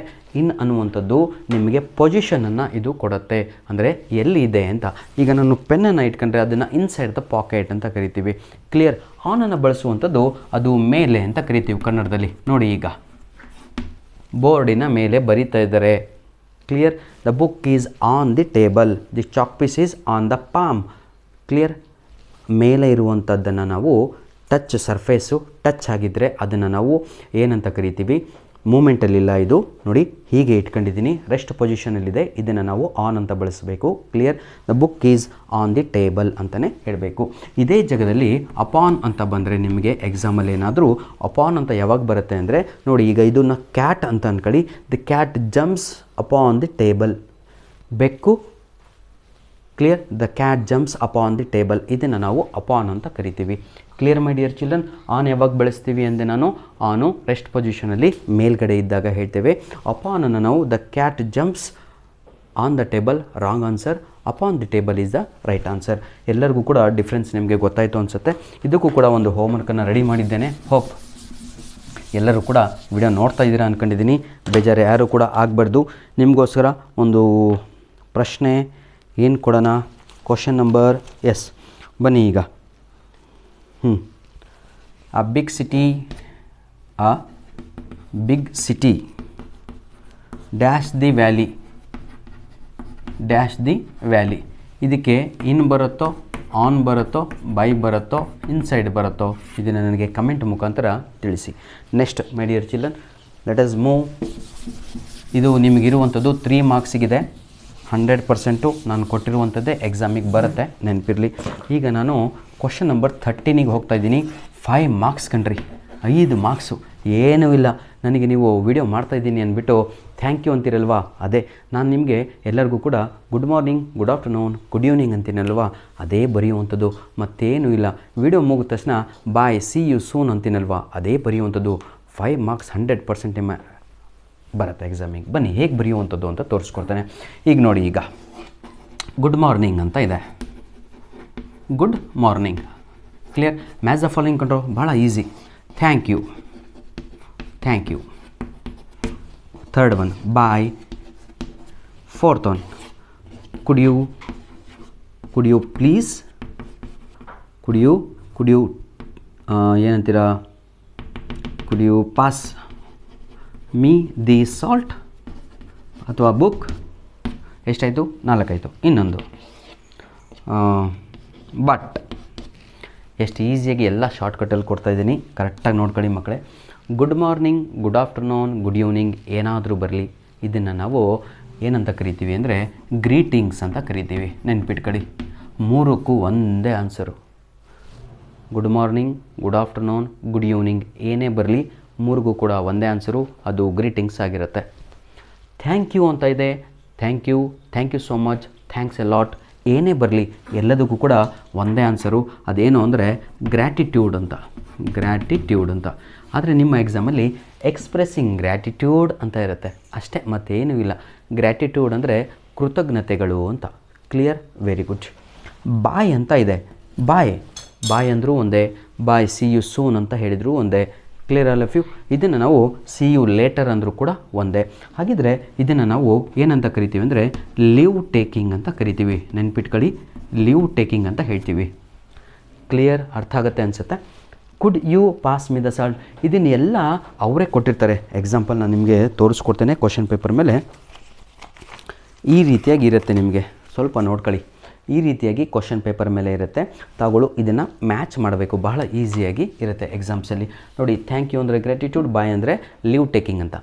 ಇನ್ ಅನ್ನುವಂಥದ್ದು ನಿಮಗೆ ಪೊಸಿಷನನ್ನು ಇದು ಕೊಡುತ್ತೆ, ಅಂದರೆ ಎಲ್ಲಿ ಇದೆ ಅಂತ. ಈಗ ನಾನು ಪೆನ್ನನ್ನು ಇಟ್ಕೊಂಡ್ರೆ ಅದನ್ನು ಇನ್ಸೈಡ್ ದ ಪಾಕೆಟ್ ಅಂತ ಕರಿತೀವಿ. ಕ್ಲಿಯರ್. ಆನನ್ನು ಬಳಸುವಂಥದ್ದು ಅದು ಮೇಲೆ ಅಂತ ಕರಿತೀವಿ ಕನ್ನಡದಲ್ಲಿ. ನೋಡಿ, ಈಗ ಬೋರ್ಡಿನ ಮೇಲೆ ಬರೀತಾ ಇದ್ದಾರೆ. Clear. The book is on the table, the chalk piece is on the palm. Clear. ಮೇಲೆ ಇರುವಂಥದ್ದನ್ನು ನಾವು ಟಚ್, ಸರ್ಫೇಸು ಟಚ್ ಆಗಿದ್ದರೆ ಅದನ್ನು ನಾವು ಏನಂತ ಕರಿತೀವಿ, ಮೂಮೆಂಟಲ್ಲಿಲ್ಲ. ಇದು ನೋಡಿ, ಹೀಗೆ ಇಟ್ಕೊಂಡಿದ್ದೀನಿ, ರೆಸ್ಟ್ ಪೊಸಿಷನಲ್ಲಿದೆ. ಇದನ್ನು ನಾವು ಆನ್ ಅಂತ ಬಳಸಬೇಕು. Clear. The book is on the table ಅಂತಲೇ ಹೇಳಬೇಕು. ಇದೇ ಜಾಗದಲ್ಲಿ ಅಪಾನ್ ಅಂತ ಬಂದರೆ ನಿಮಗೆ ಎಕ್ಸಾಮಲ್ಲಿ ಏನಾದರೂ ಅಪಾನ್ ಅಂತ ಯಾವಾಗ ಬರುತ್ತೆ ಅಂದರೆ ನೋಡಿ, ಈಗ ಇದನ್ನು ಕ್ಯಾಟ್ ಅಂತ ಅಂದ್ಕೊಳ್ಳಿ. The cat jumps upon the table. ಬೆಕ್ಕು. Clear. The cat jumps upon the table. ಇದನ್ನು ನಾವು ಅಪಾನ್ ಅಂತ ಕರಿತೀವಿ. Clear my dear children. On ಯಾವಾಗ ಬಳಸ್ತೀವಿ ಅಂದರೆ ನಾನು ಆನು ರೆಸ್ಟ್ ಪೊಸಿಷನಲ್ಲಿ ಮೇಲ್ಗಡೆ ಇದ್ದಾಗ ಹೇಳ್ತೇವೆ. ಅಪಾನನ್ನು ನಾವು the cat jumps on the table, wrong answer. Upon the table is the right answer. ಎಲ್ಲರಿಗೂ ಕೂಡ ಡಿಫ್ರೆನ್ಸ್ ನಿಮಗೆ ಗೊತ್ತಾಯಿತು ಅನಿಸುತ್ತೆ. ಇದಕ್ಕೂ ಕೂಡ ಒಂದು ಹೋಮ್ವರ್ಕನ್ನು ರೆಡಿ ಮಾಡಿದ್ದೇನೆ. ಹೋಪ್ ಎಲ್ಲರೂ ಕೂಡ ವಿಡಿಯೋ ನೋಡ್ತಾ ಇದ್ದೀರಾ ಅಂದ್ಕೊಂಡಿದ್ದೀನಿ. ಬೇಜಾರು ಯಾರು ಕೂಡ ಆಗಬಾರ್ದು. ನಿಮಗೋಸ್ಕರ ಒಂದು ಪ್ರಶ್ನೆ ಏನು ಕೊಡೋಣ, ಕ್ವಶನ್ ನಂಬರ್ ಎಸ್. ಬನ್ನಿ ಈಗ. A big city dash the valley. ಇದಕ್ಕೆ ಇನ್ ಬರುತ್ತೋ, ಆನ್ ಬರುತ್ತೋ, ಬೈ ಬರುತ್ತೋ, ಇನ್ಸೈಡ್ ಬರುತ್ತೋ, ಇದನ್ನು ನನಗೆ ಕಮೆಂಟ್ ಮುಖಾಂತರ ತಿಳಿಸಿ. ನೆಕ್ಸ್ಟ್ ಮೈ dear children, let us move. ಇದು ನಿಮಗಿರುವಂಥದ್ದು 3 ಮಾರ್ಕ್ಸಿಗಿದೆ. 100% ನಾನು ಕೊಟ್ಟಿರುವಂಥದ್ದೇ ಎಕ್ಸಾಮಿಗೆ ಬರುತ್ತೆ, ನೆನಪಿರಲಿ. ಈಗ ನಾನು ಕ್ವಶನ್ ನಂಬರ್ 13ಗೆ ಹೋಗ್ತಾ ಇದ್ದೀನಿ. 5 ಮಾರ್ಕ್ಸ್ ಕಣ್ರಿ, 5 ಮಾರ್ಕ್ಸು. ಏನೂ ಇಲ್ಲ, ನನಗೆ ನೀವು ವಿಡಿಯೋ ಮಾಡ್ತಾಯಿದ್ದೀನಿ ಅಂದ್ಬಿಟ್ಟು ಥ್ಯಾಂಕ್ ಯು ಅಂತೀರಲ್ವಾ, ಅದೇ ನಾನು ನಿಮಗೆ ಎಲ್ಲರಿಗೂ ಕೂಡ good morning, good afternoon, good evening ಅಂತೀನಲ್ವಾ, ಅದೇ ಬರೆಯುವಂಥದ್ದು. ಮತ್ತೇನೂ ಇಲ್ಲ. ವಿಡಿಯೋ ಮುಗಿದ ತಕ್ಷಣ ಬಾಯ್, ಸಿ ಯು ಸೂನ್ ಅಂತೀನಲ್ವಾ, ಅದೇ ಬರೆಯುವಂಥದ್ದು. 5 ಮಾರ್ಕ್ಸ್ 100% ಬರುತ್ತೆ ಎಕ್ಸಾಮಿಗೆ. ಬನ್ನಿ ಹೇಗೆ ಬರೆಯುವಂಥದ್ದು ಅಂತ ತೋರಿಸ್ಕೊಡ್ತೇನೆ. ಈಗ ನೋಡಿ, ಈಗ ಗುಡ್ ಮಾರ್ನಿಂಗ್ ಅಂತ ಇದೆ. Good morning, clear. Match the following ಕಂಡ್ರೋ, ಭಾಳ easy. Thank you, thank you. Third one bye. Fourth one could you please, could you ಏನಂತೀರಾ, could you pass me the salt ಅಥವಾ ಬುಕ್. ಎಷ್ಟಾಯಿತು? 4 ಆಯಿತು. ಇನ್ನೊಂದು ಬಟ್. ಎಷ್ಟು ಈಸಿಯಾಗಿ ಎಲ್ಲ ಶಾರ್ಟ್ಕಟ್ಟಲ್ಲಿ ಕೊಡ್ತಾಯಿದ್ದೀನಿ, ಕರೆಕ್ಟಾಗಿ ನೋಡ್ಕೊಳ್ಳಿ ಮಕ್ಕಳೇ. Good morning, good afternoon, good evening ಏನಾದರೂ ಬರಲಿ, ಇದನ್ನು ನಾವು ಏನಂತ ಕರಿತೀವಿ ಅಂದರೆ ಗ್ರೀಟಿಂಗ್ಸ್ ಅಂತ ಕರಿತೀವಿ. ನೆನ್ಪಿಟ್ಕೊಳ್ಳಿ, 3ಕ್ಕೂ ಒಂದೇ answer. Good morning, good afternoon, good evening ಏನೇ ಬರಲಿ, 3ಗೂ ಕೂಡ ಒಂದೇ ಆನ್ಸರು, ಅದು ಗ್ರೀಟಿಂಗ್ಸ್ ಆಗಿರುತ್ತೆ. ಥ್ಯಾಂಕ್ ಯು ಅಂತ ಇದೆ, thank you so much, thanks a lot ಏನೇ ಬರಲಿ, ಎಲ್ಲದಕ್ಕೂ ಕೂಡ ಒಂದೇ ಆನ್ಸರು. ಅದೇನು ಅಂದರೆ ಗ್ರ್ಯಾಟಿಟ್ಯೂಡ್ ಅಂತ. ಆದರೆ ನಿಮ್ಮ ಎಕ್ಸಾಮಲ್ಲಿ ಎಕ್ಸ್ಪ್ರೆಸ್ಸಿಂಗ್ ಗ್ರ್ಯಾಟಿಟ್ಯೂಡ್ ಅಂತ ಇರುತ್ತೆ ಅಷ್ಟೇ, ಮತ್ತೇನೂ ಇಲ್ಲ. ಗ್ರ್ಯಾಟಿಟ್ಯೂಡ್ ಅಂದರೆ ಕೃತಜ್ಞತೆಗಳು ಅಂತ. Clear, very good. ಬಾಯ್ ಅಂತ ಇದೆ. ಬಾಯ್ ಅಂದರೂ ಒಂದೇ, ಬಾಯ್ ಸಿ ಯು ಸೂನ್ ಅಂತ ಹೇಳಿದರೂ ಒಂದೇ. Clear all of you. ಇದನ್ನು ನಾವು ಸಿ ಯು ಲೇಟರ್ ಅಂದರೂ ಕೂಡ ಒಂದೇ. ಹಾಗಿದ್ರೆ ಇದನ್ನು ನಾವು ಏನಂತ ಕರಿತೀವಿ ಅಂದರೆ ಲೀವ್ ಟೇಕಿಂಗ್ ಅಂತ ಕರಿತೀವಿ. ನೆನ್ಪಿಟ್ಕೊಳ್ಳಿ, ಲೀವ್ ಟೇಕಿಂಗ್ ಅಂತ ಹೇಳ್ತೀವಿ. ಕ್ಲಿಯರ್, ಅರ್ಥ ಆಗುತ್ತೆ ಅನಿಸುತ್ತೆ. Could you pass me the salt, ಇದನ್ನೆಲ್ಲ ಅವರೇ ಕೊಟ್ಟಿರ್ತಾರೆ. ಎಕ್ಸಾಂಪಲ್ ನಾನು ನಿಮಗೆ ತೋರಿಸ್ಕೊಡ್ತೇನೆ. ಕ್ವಶನ್ ಪೇಪರ್ ಮೇಲೆ ಈ ರೀತಿಯಾಗಿ ಇರುತ್ತೆ, ನಿಮಗೆ ಸ್ವಲ್ಪ ನೋಡ್ಕೊಳ್ಳಿ. ಈ ರೀತಿಯಾಗಿ ಕ್ವಶನ್ ಪೇಪರ್ ಮೇಲೆ ಇರುತ್ತೆ. ತಾವುಗಳು ಇದನ್ನು ಮ್ಯಾಚ್ ಮಾಡಬೇಕು, ಬಹಳ ಈಸಿಯಾಗಿ ಇರುತ್ತೆ ಎಕ್ಸಾಮ್ಸಲ್ಲಿ. ನೋಡಿ, ಥ್ಯಾಂಕ್ ಯು ಅಂದರೆ ಗ್ರ್ಯಾಟಿಟ್ಯೂಡ್, ಬಾಯ್ ಅಂದರೆ ಲೀವ್ ಟೇಕಿಂಗ್ ಅಂತ.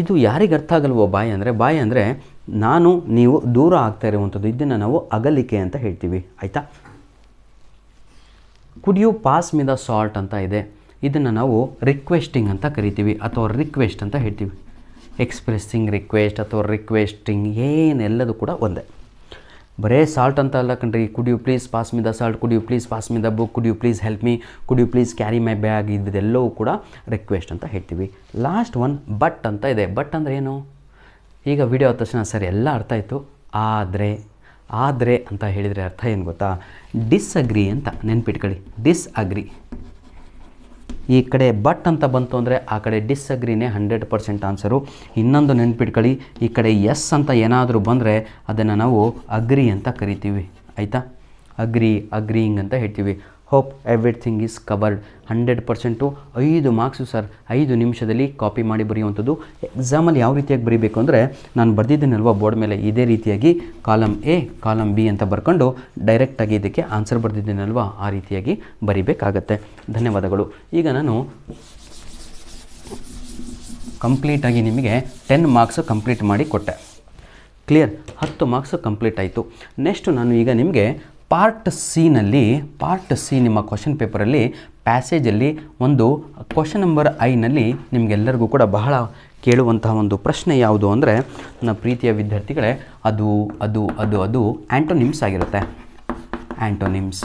ಇದು ಯಾರಿಗೆ ಅರ್ಥ ಆಗಲ್ವೋ ಬಾಯ್ ಅಂದರೆ ನಾನು ನೀವು ದೂರ ಆಗ್ತಾ ಇರುವಂಥದ್ದು, ಇದನ್ನು ನಾವು ಅಗಲಿಕೆ ಅಂತ ಹೇಳ್ತೀವಿ, ಆಯಿತಾ. Could you pass me the salt ಅಂತ ಇದೆ. ಇದನ್ನು ನಾವು ರಿಕ್ವೆಸ್ಟಿಂಗ್ ಅಂತ ಕರಿತೀವಿ ಅಥವಾ ರಿಕ್ವೆಸ್ಟ್ ಅಂತ ಹೇಳ್ತೀವಿ. ಎಕ್ಸ್ಪ್ರೆಸ್ಸಿಂಗ್ ರಿಕ್ವೆಸ್ಟ್ ಅಥವಾ ರಿಕ್ವೆಸ್ಟಿಂಗ್ ಏನೆಲ್ಲದು ಕೂಡ ಒಂದೇ. ಬರೇ ಸಾಲ್ಟ್ ಅಂತ ಅಲ್ಲ ಕಣ್ರಿ. Could you please pass me the salt, could you please pass me the book, could you please help me, could you please carry my bag, ಇದೆಲ್ಲವೂ ಕೂಡ ರಿಕ್ವೆಸ್ಟ್ ಅಂತ ಹೇಳ್ತೀವಿ. ಲಾಸ್ಟ್ ಒನ್ ಬಟ್ ಅಂತ ಇದೆ. ಬಟ್ ಅಂದರೆ ಏನು? ಈಗ ವಿಡಿಯೋ ಆದ ತಕ್ಷಣ ಸರಿ ಎಲ್ಲ ಅರ್ಥ ಆಯಿತು, ಆದರೆ ಅಂತ ಹೇಳಿದರೆ ಅರ್ಥ ಏನು ಗೊತ್ತಾ? ಡಿಸ್ಅಗ್ರಿ ಅಂತ. ನೆನ್ಪಿಟ್ಕೊಳ್ಳಿ, ಡಿಸ್ಅಗ್ರಿ. ಈ ಕಡೆ ಬಟ್ ಅಂತ ಬಂತು ಅಂದರೆ ಆ ಕಡೆ ಡಿಸ್ಅಗ್ರಿನೇ 100% ಆನ್ಸರು. ಇನ್ನೊಂದು ನೆನ್ಪಿಟ್ಕೊಳ್ಳಿ, ಈ ಕಡೆ ಎಸ್ ಅಂತ ಏನಾದರೂ ಬಂದರೆ ಅದನ್ನು ನಾವು ಅಗ್ರಿ ಅಂತ ಕರಿತೀವಿ, ಆಯಿತಾ. ಅಗ್ರಿಯಿಂಗ್ ಅಂತ ಹೇಳ್ತೀವಿ. Hope everything is covered. 100%. 5 marks sir, 5 ನಿಮಿಷದಲ್ಲಿ ಕಾಪಿ ಮಾಡಿ ಬರೆಯುವಂಥದ್ದು. ಎಕ್ಸಾಮಲ್ಲಿ ಯಾವ ರೀತಿಯಾಗಿ ಬರೀಬೇಕು ಅಂದರೆ, ನಾನು ಬರೆದಿದ್ದೇನಲ್ವ ಬೋರ್ಡ್ ಮೇಲೆ, ಇದೇ ರೀತಿಯಾಗಿ ಕಾಲಮ್ ಎ ಕಾಲಮ್ ಬಿ ಅಂತ ಬರ್ಕೊಂಡು ಡೈರೆಕ್ಟಾಗಿ ಇದಕ್ಕೆ ಆನ್ಸರ್ ಬರೆದಿದ್ದೇನಲ್ವ, ಆ ರೀತಿಯಾಗಿ ಬರೀಬೇಕಾಗತ್ತೆ. ಧನ್ಯವಾದಗಳು. ಈಗ ನಾನು ಕಂಪ್ಲೀಟಾಗಿ ನಿಮಗೆ 10 ಮಾರ್ಕ್ಸು ಕಂಪ್ಲೀಟ್ ಮಾಡಿ ಕೊಟ್ಟೆ. ಕ್ಲಿಯರ್, 10 ಮಾರ್ಕ್ಸು ಕಂಪ್ಲೀಟ್ ಆಯಿತು. ನೆಕ್ಸ್ಟು ನಾನು ಈಗ ನಿಮಗೆ ಪಾರ್ಟ್ ಸಿ ನಿಮ್ಮ ಕ್ವಶನ್ ಪೇಪರಲ್ಲಿ ಪ್ಯಾಸೇಜಲ್ಲಿ ಒಂದು ಕ್ವಶನ್ ನಂಬರ್ ಐನಲ್ಲಿ ನಿಮಗೆಲ್ಲರಿಗೂ ಕೂಡ ಬಹಳ ಕೇಳುವಂತಹ ಒಂದು ಪ್ರಶ್ನೆ ಯಾವುದು ಅಂದರೆ, ನನ್ನ ಪ್ರೀತಿಯ ವಿದ್ಯಾರ್ಥಿಗಳೇ, ಅದು ಆ್ಯಂಟೋನಿಮ್ಸ್ ಆಗಿರುತ್ತೆ. ಆ್ಯಂಟೋನಿಮ್ಸ್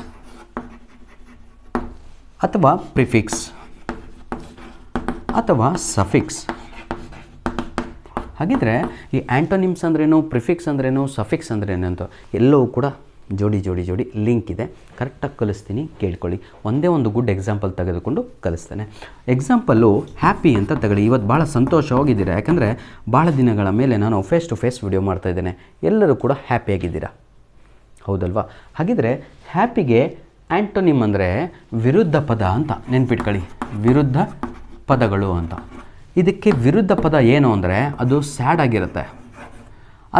ಅಥವಾ ಪ್ರಿಫಿಕ್ಸ್ ಅಥವಾ ಸಫಿಕ್ಸ್. ಹಾಗಿದ್ರೆ ಈ ಆ್ಯಂಟೋನಿಮ್ಸ್ ಅಂದ್ರೇನು, ಪ್ರಿಫಿಕ್ಸ್ ಅಂದ್ರೇನು, ಸಫಿಕ್ಸ್ ಅಂದ್ರೇನು ಅಂತ ಎಲ್ಲವೂ ಕೂಡ ಜೋಡಿ ಲಿಂಕ್ ಇದೆ. ಕರೆಕ್ಟಾಗಿ ಕಲಿಸ್ತೀನಿ, ಕೇಳ್ಕೊಳ್ಳಿ. ಒಂದೇ ಒಂದು ಗುಡ್ ಎಕ್ಸಾಂಪಲ್ ತೆಗೆದುಕೊಂಡು ಕಲಿಸ್ತೇನೆ. ಎಕ್ಸಾಂಪಲ್ಲು ಹ್ಯಾಪಿ ಅಂತ ತಗೊಳ್ಳಿ. ಇವತ್ತು ಭಾಳ ಸಂತೋಷವಾಗಿದ್ದೀರಾ, ಯಾಕಂದರೆ ಭಾಳ ದಿನಗಳ ಮೇಲೆ ನಾನು ಫೇಸ್ ಟು ಫೇಸ್ ವಿಡಿಯೋ ಮಾಡ್ತಾಯಿದ್ದೇನೆ. ಎಲ್ಲರೂ ಕೂಡ ಹ್ಯಾಪಿಯಾಗಿದ್ದೀರಾ, ಹೌದಲ್ವಾ? ಹಾಗಿದ್ರೆ ಹ್ಯಾಪಿಗೆ ಆ್ಯಂಟೋನಿಮ್ ಅಂದರೆ ವಿರುದ್ಧ ಪದ ಅಂತ ನೆನ್ಪಿಟ್ಕೊಳ್ಳಿ. ವಿರುದ್ಧ ಪದಗಳು ಅಂತ. ಇದಕ್ಕೆ ವಿರುದ್ಧ ಪದ ಏನು ಅಂದರೆ ಅದು ಸ್ಯಾಡ್ ಆಗಿರುತ್ತೆ,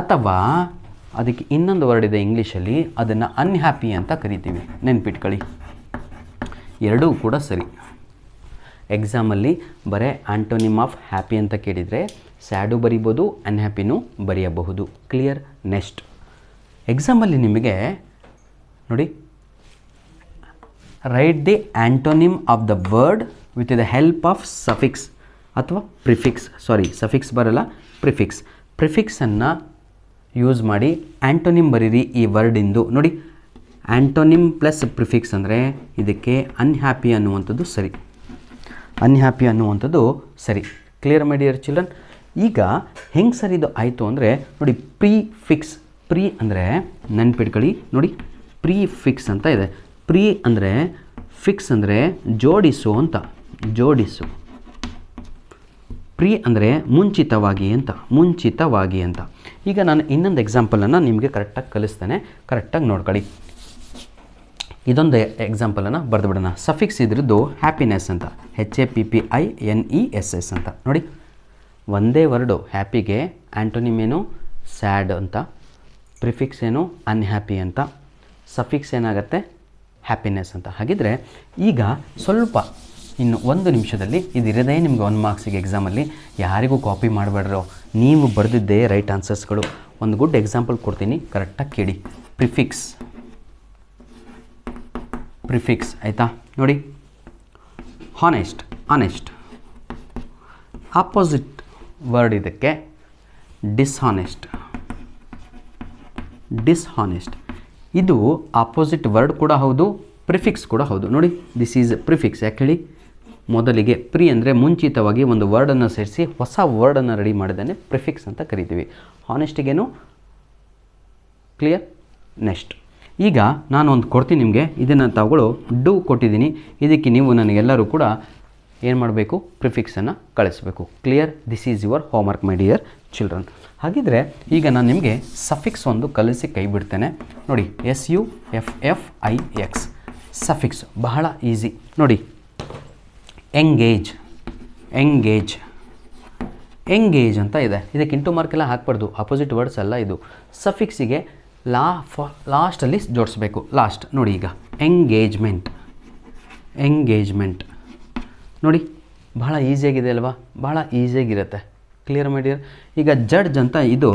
ಅಥವಾ ಅದಕ್ಕೆ ಇನ್ನೊಂದು ವರ್ಡ್ ಇದೆ ಇಂಗ್ಲೀಷಲ್ಲಿ, ಅದನ್ನು ಅನ್ಹ್ಯಾಪಿ ಅಂತ ಕರಿತೀವಿ. ನೆನ್ಪಿಟ್ಕೊಳ್ಳಿ, ಎರಡೂ ಕೂಡ ಸರಿ. ಎಕ್ಸಾಮಲ್ಲಿ ಬರೀ ಆಂಟೋನಿಮ್ ಆಫ್ ಹ್ಯಾಪಿ ಅಂತ ಕೇಳಿದರೆ ಸ್ಯಾಡು ಬರಿಬೋದು, ಅನ್ಹ್ಯಾಪಿನೂ ಬರೆಯಬಹುದು. ಕ್ಲಿಯರ್? ನೆಕ್ಸ್ಟ್ ಎಕ್ಸಾಮಲ್ಲಿ ನಿಮಗೆ ನೋಡಿ, right the ಆಂಟೋನಿಮ್ of the word with the help of suffix ಅಥವಾ ಪ್ರಿಫಿಕ್ಸ್. ಸಫಿಕ್ಸ್ ಬರಲ್ಲ, ಪ್ರಿಫಿಕ್ಸನ್ನು ಯೂಸ್ ಮಾಡಿ ಆಂಟೋನಿಮ್ ಬರೀರಿ ಈ ವರ್ಡಿಂದು. ನೋಡಿ, ಆಂಟೋನಿಮ್ ಪ್ಲಸ್ ಪ್ರಿಫಿಕ್ಸ್ ಅಂದರೆ ಇದಕ್ಕೆ ಅನ್ಹ್ಯಾಪಿ ಅನ್ನುವಂಥದ್ದು ಸರಿ. ಅನ್ಹ್ಯಾಪಿ ಅನ್ನುವಂಥದ್ದು ಸರಿ. Clear my dear children? ಈಗ ಹೆಂಗೆ ಸರ್ ಇದು ಆಯಿತು ಅಂದರೆ ನೋಡಿ, ಪ್ರಿಫಿಕ್ಸ್. ಪ್ರೀ ಅಂದರೆ ನೆನ್ಪಿಟ್ಕೊಳ್ಳಿ, ನೋಡಿ ಪ್ರಿಫಿಕ್ಸ್ ಅಂತ ಇದೆ. ಪ್ರೀ ಅಂದರೆ, ಫಿಕ್ಸ್ ಅಂದರೆ ಜೋಡಿಸು ಅಂತ, ಜೋಡಿಸು. ಪ್ರೀ ಅಂದರೆ ಮುಂಚಿತವಾಗಿ ಅಂತ. ಈಗ ನಾನು ಇನ್ನೊಂದು ಎಕ್ಸಾಂಪಲನ್ನು ನಿಮಗೆ ಕರೆಕ್ಟಾಗಿ ಕಲಿಸ್ತೇನೆ, ಕರೆಕ್ಟಾಗಿ ನೋಡ್ಕೊಳ್ಳಿ. ಇದೊಂದು ಎಕ್ಸಾಂಪಲನ್ನು ಬರೆದು ಬಿಡೋಣ. ಸಫಿಕ್ಸ್ ಇದ್ರದ್ದು ಹ್ಯಾಪಿನೆಸ್ ಅಂತ, HAPPINESS ಅಂತ. ನೋಡಿ, ಒಂದೇ ವರ್ಡು ಹ್ಯಾಪಿಗೆ ಆ್ಯಂಟೋನಿಮ್ ಏನು ಸ್ಯಾಡ್ ಅಂತ, ಪ್ರಿಫಿಕ್ಸ್ ಏನು ಅನ್ಹ್ಯಾಪಿ ಅಂತ, ಸಫಿಕ್ಸ್ ಏನಾಗುತ್ತೆ ಹ್ಯಾಪಿನೆಸ್ ಅಂತ. ಹಾಗಿದ್ರೆ ಈಗ ಸ್ವಲ್ಪ ಇನ್ನು 1 ನಿಮಿಷದಲ್ಲಿ ಇದಿರೋದೇ ನಿಮ್ಗೆ 1 ಮಾರ್ಕ್ಸಿಗೆ ಎಕ್ಸಾಮಲ್ಲಿ. ಯಾರಿಗೂ ಕಾಪಿ ಮಾಡಬೇಡ್ರೋ, ನೀವು ಬರೆದಿದ್ದೇ ರೈಟ್ ಆನ್ಸರ್ಸ್ಗಳು. ಒಂದು ಗುಡ್ ಎಕ್ಸಾಂಪಲ್ ಕೊಡ್ತೀನಿ, ಕರೆಕ್ಟಾಗಿ ಕೇಳಿ. ಪ್ರಿಫಿಕ್ಸ್ ಆಯಿತಾ? ನೋಡಿ, ಆನೆಸ್ಟ್. ಆಪೋಸಿಟ್ ವರ್ಡ್ ಇದಕ್ಕೆ ಡಿಸ್ಹಾನೆಸ್ಟ್. ಇದು ಆಪೋಸಿಟ್ ವರ್ಡ್ ಕೂಡ ಹೌದು, ಪ್ರಿಫಿಕ್ಸ್ ಕೂಡ ಹೌದು. ನೋಡಿ, ದಿಸ್ ಈಸ್ ಪ್ರಿಫಿಕ್ಸ್. ಯಾಕೆ ಹೇಳಿ? ಮೊದಲಿಗೆ ಪ್ರಿ ಅಂದರೆ ಮುಂಚಿತವಾಗಿ ಒಂದು ವರ್ಡನ್ನು ಸೇರಿಸಿ ಹೊಸ ವರ್ಡನ್ನು ರೆಡಿ ಮಾಡಿದ್ದಾನೆ ಪ್ರಿಫಿಕ್ಸ್ ಅಂತ ಕರಿತೀವಿ. ಹಾನೆಸ್ಟಿಗೇನು? ಕ್ಲಿಯರ್? ನೆಕ್ಸ್ಟ್ ಈಗ ನಾನು ಒಂದು ಕೊಡ್ತೀನಿ ನಿಮಗೆ, ಇದನ್ನು ತಗೊಳ್ಳೋ ಡೂ ಕೊಟ್ಟಿದ್ದೀನಿ. ಇದಕ್ಕೆ ನೀವು ನನಗೆಲ್ಲರೂ ಕೂಡ ಏನು ಮಾಡಬೇಕು? ಪ್ರಿಫಿಕ್ಸನ್ನು ಕಳಿಸ್ಬೇಕು. Clear? This is your homework my dear children. ಹಾಗಿದ್ರೆ ಈಗ ನಾನು ನಿಮಗೆ ಸಫಿಕ್ಸ್ ಒಂದು ಕಲಿಸಿ ಕೈ ಬಿಡ್ತೇನೆ. ನೋಡಿ, SUFFIX ಸಫಿಕ್ಸ್ ಬಹಳ ಈಸಿ. ನೋಡಿ, ಎಂಗೇಜ್ ಅಂತ ಇದೆ. ಇದಕ್ಕೆ ಇಂಟು ಮಾರ್ಕ್ ಎಲ್ಲ ಹಾಕ್ಬಾರ್ದು, ಅಪೋಸಿಟ್ ವರ್ಡ್ಸ್ ಅಲ್ಲ ಇದು. ಸಫಿಕ್ಸಿಗೆ ಲಾಸ್ಟಲ್ಲಿ ಜೋಡಿಸ್ಬೇಕು. ಲಾಸ್ಟ್ ನೋಡಿ, ಈಗ ಎಂಗೇಜ್ಮೆಂಟ್ ನೋಡಿ, ಬಹಳ ಈಸಿಯಾಗಿದೆ ಅಲ್ವಾ? ಬಹಳ ಈಸಿಯಾಗಿರುತ್ತೆ. Clear my dear? ಈಗ ಜಡ್ಜ್ ಅಂತ ಇದು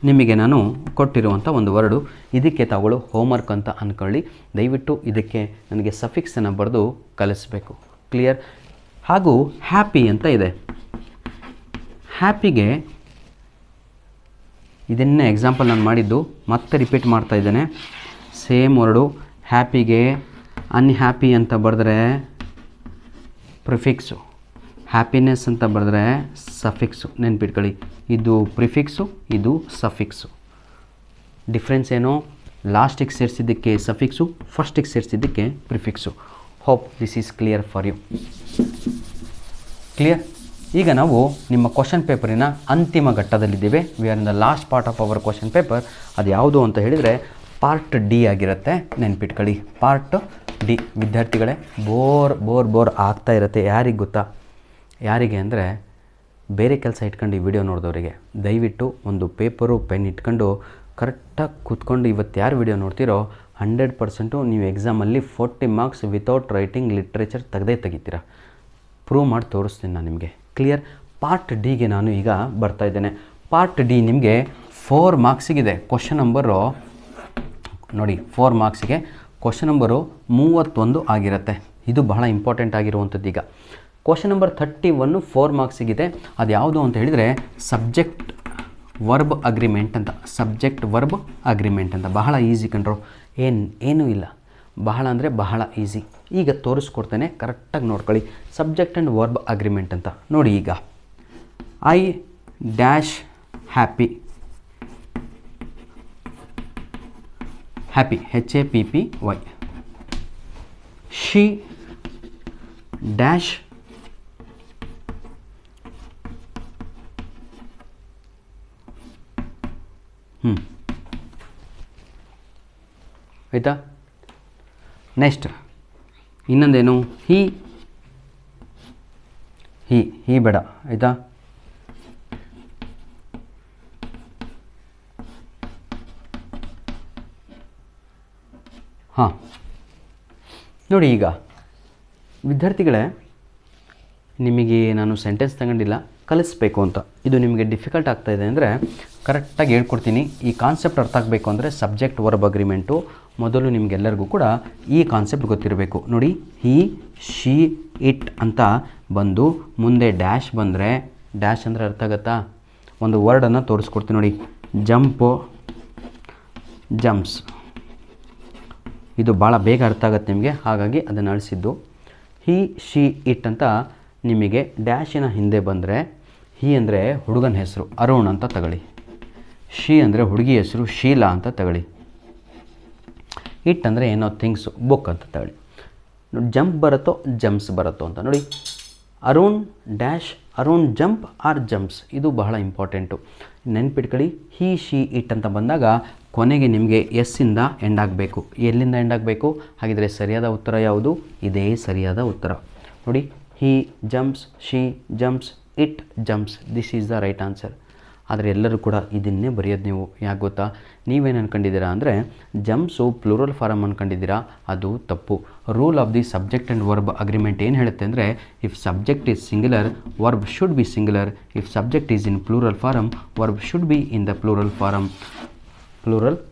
ನಿಮಗೆ ನಾನು ಕೊಟ್ಟಿರುವಂಥ ಒಂದು ವರ್ಡು. ಇದಕ್ಕೆ ತಗೊಳ್ಳೋ ಹೋಮ್ವರ್ಕ್ ಅಂತ ಅಂದ್ಕೊಳ್ಳಿ. ದಯವಿಟ್ಟು ಇದಕ್ಕೆ ನನಗೆ ಸಫಿಕ್ಸನ್ನು ಬರೆದು ಕಲಿಸ್ಬೇಕು. ಕ್ಲಿಯರ್? ಹಾಗೂ ಹ್ಯಾಪಿ ಅಂತ ಇದೆ. ಹ್ಯಾಪಿಗೆ ಇದನ್ನೇ ಎಕ್ಸಾಂಪಲ್ ನಾನು ಮಾಡಿದ್ದು, ಮತ್ತೆ ರಿಪೀಟ್ ಮಾಡ್ತಾ ಇದ್ದೇನೆ. Same word. ಹ್ಯಾಪಿಗೆ ಅನ್ಹ್ಯಾಪಿ ಅಂತ ಬರೆದ್ರೆ ಪ್ರಿಫಿಕ್ಸು, ಹ್ಯಾಪಿನೆಸ್ ಅಂತ ಬರೆದ್ರೆ ಸಫಿಕ್ಸು. ನೆನ್ಪಿಟ್ಕೊಳ್ಳಿ, ಇದು ಪ್ರಿಫಿಕ್ಸು, ಇದು ಸಫಿಕ್ಸು. ಡಿಫ್ರೆನ್ಸ್ ಏನು? ಲಾಸ್ಟಿಗೆ ಸೇರಿಸಿದ್ದಕ್ಕೆ ಸಫಿಕ್ಸು, ಫಸ್ಟಿಗೆ ಸೇರಿಸಿದ್ದಕ್ಕೆ prefix. Hope this is clear for you. Clear? ಈಗ ನಾವು ನಿಮ್ಮ ಕ್ವಶನ್ ಪೇಪರಿನ ಅಂತಿಮ ಘಟ್ಟದಲ್ಲಿದ್ದೇವೆ. We are in the last part of our question paper. ಅದು ಯಾವುದು ಅಂತ ಹೇಳಿದರೆ ಪಾರ್ಟ್ ಡಿ ಆಗಿರುತ್ತೆ. ನೆನ್ಪಿಟ್ಕೊಳ್ಳಿ, ಪಾರ್ಟ್ ಡಿ. ವಿದ್ಯಾರ್ಥಿಗಳೇ, ಬೋರ್ ಆಗ್ತಾ ಇರುತ್ತೆ. ಯಾರಿಗೆ ಗೊತ್ತಾ? ಯಾರಿಗೆ ಅಂದರೆ ಬೇರೆ ಕೆಲಸ ಇಟ್ಕೊಂಡು ಈ ವಿಡಿಯೋ ನೋಡಿದವರಿಗೆ. ದಯವಿಟ್ಟು ಒಂದು ಪೇಪರು ಪೆನ್ ಇಟ್ಕೊಂಡು ಕರೆಕ್ಟಾಗಿ ಕೂತ್ಕೊಂಡು ಇವತ್ತು ಯಾರು ವಿಡಿಯೋ ನೋಡ್ತೀರೋ 100% ನೀವು ಎಕ್ಸಾಮಲ್ಲಿ 40 ಮಾರ್ಕ್ಸ್ ವಿತೌಟ್ ರೈಟಿಂಗ್ ಲಿಟ್ರೇಚರ್ ತೆಗಿತೀರ. ಪ್ರೂವ್ ಮಾಡಿ ತೋರಿಸ್ತೀನಿ ನಾನು ನಿಮಗೆ. ಕ್ಲಿಯರ್? ಪಾರ್ಟ್ ಡಿಗೆ ನಾನು ಈಗ ಬರ್ತಾ ಇದ್ದೇನೆ. ಪಾರ್ಟ್ ಡಿ ನಿಮಗೆ 4 ಮಾರ್ಕ್ಸಿಗಿದೆ. ಕ್ವಶನ್ ನಂಬರು ನೋಡಿ, 4 ಮಾರ್ಕ್ಸಿಗೆ ಕ್ವಶನ್ ನಂಬರು 31 ಆಗಿರುತ್ತೆ. ಇದು ಬಹಳ ಇಂಪಾರ್ಟೆಂಟ್ ಆಗಿರುವಂಥದ್ದು. ಈಗ ಕ್ವಶನ್ ನಂಬರ್ 31 4 ಮಾರ್ಕ್ಸಿಗಿದೆ. ಅದು ಯಾವುದು ಅಂತ ಹೇಳಿದರೆ ಸಬ್ಜೆಕ್ಟ್ ವರ್ಬ್ ಅಗ್ರಿಮೆಂಟ್ ಅಂತ. ಬಹಳ ಈಸಿ ಕಂಡ್ರು, ಏನೂ ಇಲ್ಲ. ಬಹಳ ಅಂದರೆ ಬಹಳ ಈಸಿ. ಈಗ ತೋರಿಸ್ಕೊಡ್ತೇನೆ, ಕರೆಕ್ಟಾಗಿ ನೋಡ್ಕೊಳ್ಳಿ. ಸಬ್ಜೆಕ್ಟ್ ಆ್ಯಂಡ್ ವರ್ಬ್ ಅಗ್ರಿಮೆಂಟ್ ಅಂತ ನೋಡಿ. ಈಗ I dash happy HAPPY. She dash ಆಯಿತಾ? ನೆಕ್ಸ್ಟ್ ಇನ್ನೊಂದೇನು? ಹಿ ಬೇಡ ಆಯಿತಾ? ನೋಡಿ ಈಗ ವಿದ್ಯಾರ್ಥಿಗಳೇ, ನಿಮಗೆ ನಾನು ಸೆಂಟೆನ್ಸ್ ತಗೊಂಡಿಲ್ಲ, ಕಲಿಸ್ಬೇಕು ಅಂತ. ಇದು ನಿಮಗೆ ಡಿಫಿಕಲ್ಟ್ ಆಗ್ತಾಯಿದೆ ಅಂದರೆ ಕರೆಕ್ಟಾಗಿ ಹೇಳ್ಕೊಡ್ತೀನಿ. ಈ ಕಾನ್ಸೆಪ್ಟ್ ಅರ್ಥ ಆಗಬೇಕು ಅಂದರೆ ಸಬ್ಜೆಕ್ಟ್ ವರ್ಬ್ ಅಗ್ರಿಮೆಂಟು ಮೊದಲು ನಿಮಗೆಲ್ಲರಿಗೂ ಕೂಡ ಈ ಕಾನ್ಸೆಪ್ಟ್ ಗೊತ್ತಿರಬೇಕು. ನೋಡಿ, ಹಿ, ಶಿ, ಇಟ್ ಅಂತ ಬಂದು ಮುಂದೆ ಡ್ಯಾಶ್ ಬಂದರೆ, ಡ್ಯಾಶ್ ಅಂದರೆ ಅರ್ಥ ಆಗುತ್ತಾ? ಒಂದು ವರ್ಡನ್ನು ತೋರಿಸ್ಕೊಡ್ತೀನಿ ನೋಡಿ. Jump, jumps. ಇದು ಭಾಳ ಬೇಗ ಅರ್ಥ ಆಗುತ್ತೆ ನಿಮಗೆ, ಹಾಗಾಗಿ ಅದನ್ನು ಅಳಿಸಿದ್ದು. ಹಿ, ಶಿ, ಇಟ್ ಅಂತ ನಿಮಗೆ ಡ್ಯಾಶಿನ ಹಿಂದೆ ಬಂದರೆ, ಹಿ ಅಂದರೆ ಹುಡುಗನ ಹೆಸರು ಅರುಣ್ ಅಂತ ತಗೊಳ್ಳಿ. ಶಿ ಅಂದರೆ ಹುಡುಗಿ ಹೆಸರು ಶೀಲಾ ಅಂತ ತಗೊಳ್ಳಿ. ಇಟ್ ಅಂದರೆ ಏನೋ ಥಿಂಗ್ಸು, ಬುಕ್ ಅಂತ ತಗೊಳ್ಳಿ. ನೋಡಿ, ಜಂಪ್ ಬರುತ್ತೋ ಜಂಪ್ಸ್ ಬರುತ್ತೋ ಅಂತ ನೋಡಿ. Arun dash Arun jump or jumps, ಇದು ಬಹಳ ಇಂಪಾರ್ಟೆಂಟು. ನೆನ್ಪಿಟ್ಕೊಳ್ಳಿ. ಹಿ, ಶಿ, ಇಟ್ ಅಂತ ಬಂದಾಗ ಕೊನೆಗೆ ನಿಮಗೆ ಎಸ್ಸಿಂದ ಎಂಡ್ ಆಗಬೇಕು. ಎಲ್ಲಿಂದ ಎಂಡ್ ಆಗಬೇಕು? ಹಾಗಿದ್ರೆ ಸರಿಯಾದ ಉತ್ತರ ಯಾವುದು? ಇದೇ ಸರಿಯಾದ ಉತ್ತರ. ನೋಡಿ, he jumps, she jumps, it jumps, this is the right answer. ಆದರೆ ಎಲ್ಲರೂ ಕೂಡ ಇದನ್ನೇ ಬರೆಯೋದು ನೀವು. ಯಾಕೆ ಗೊತ್ತಾ? ನೀವೇನು ಅಂದ್ಕೊಂಡಿದ್ದೀರಾ ಅಂದರೆ ಜಂಪ್ಸು ಪ್ಲೂರಲ್ ಫಾರಮ್ ಅಂದ್ಕೊಂಡಿದ್ದೀರಾ, ಅದು ತಪ್ಪು. Rule of the subject and verb agreement ಏನು ಹೇಳುತ್ತೆ ಅಂದರೆ, if subject is singular verb should be singular, if subject is in plural form verb should be in the plural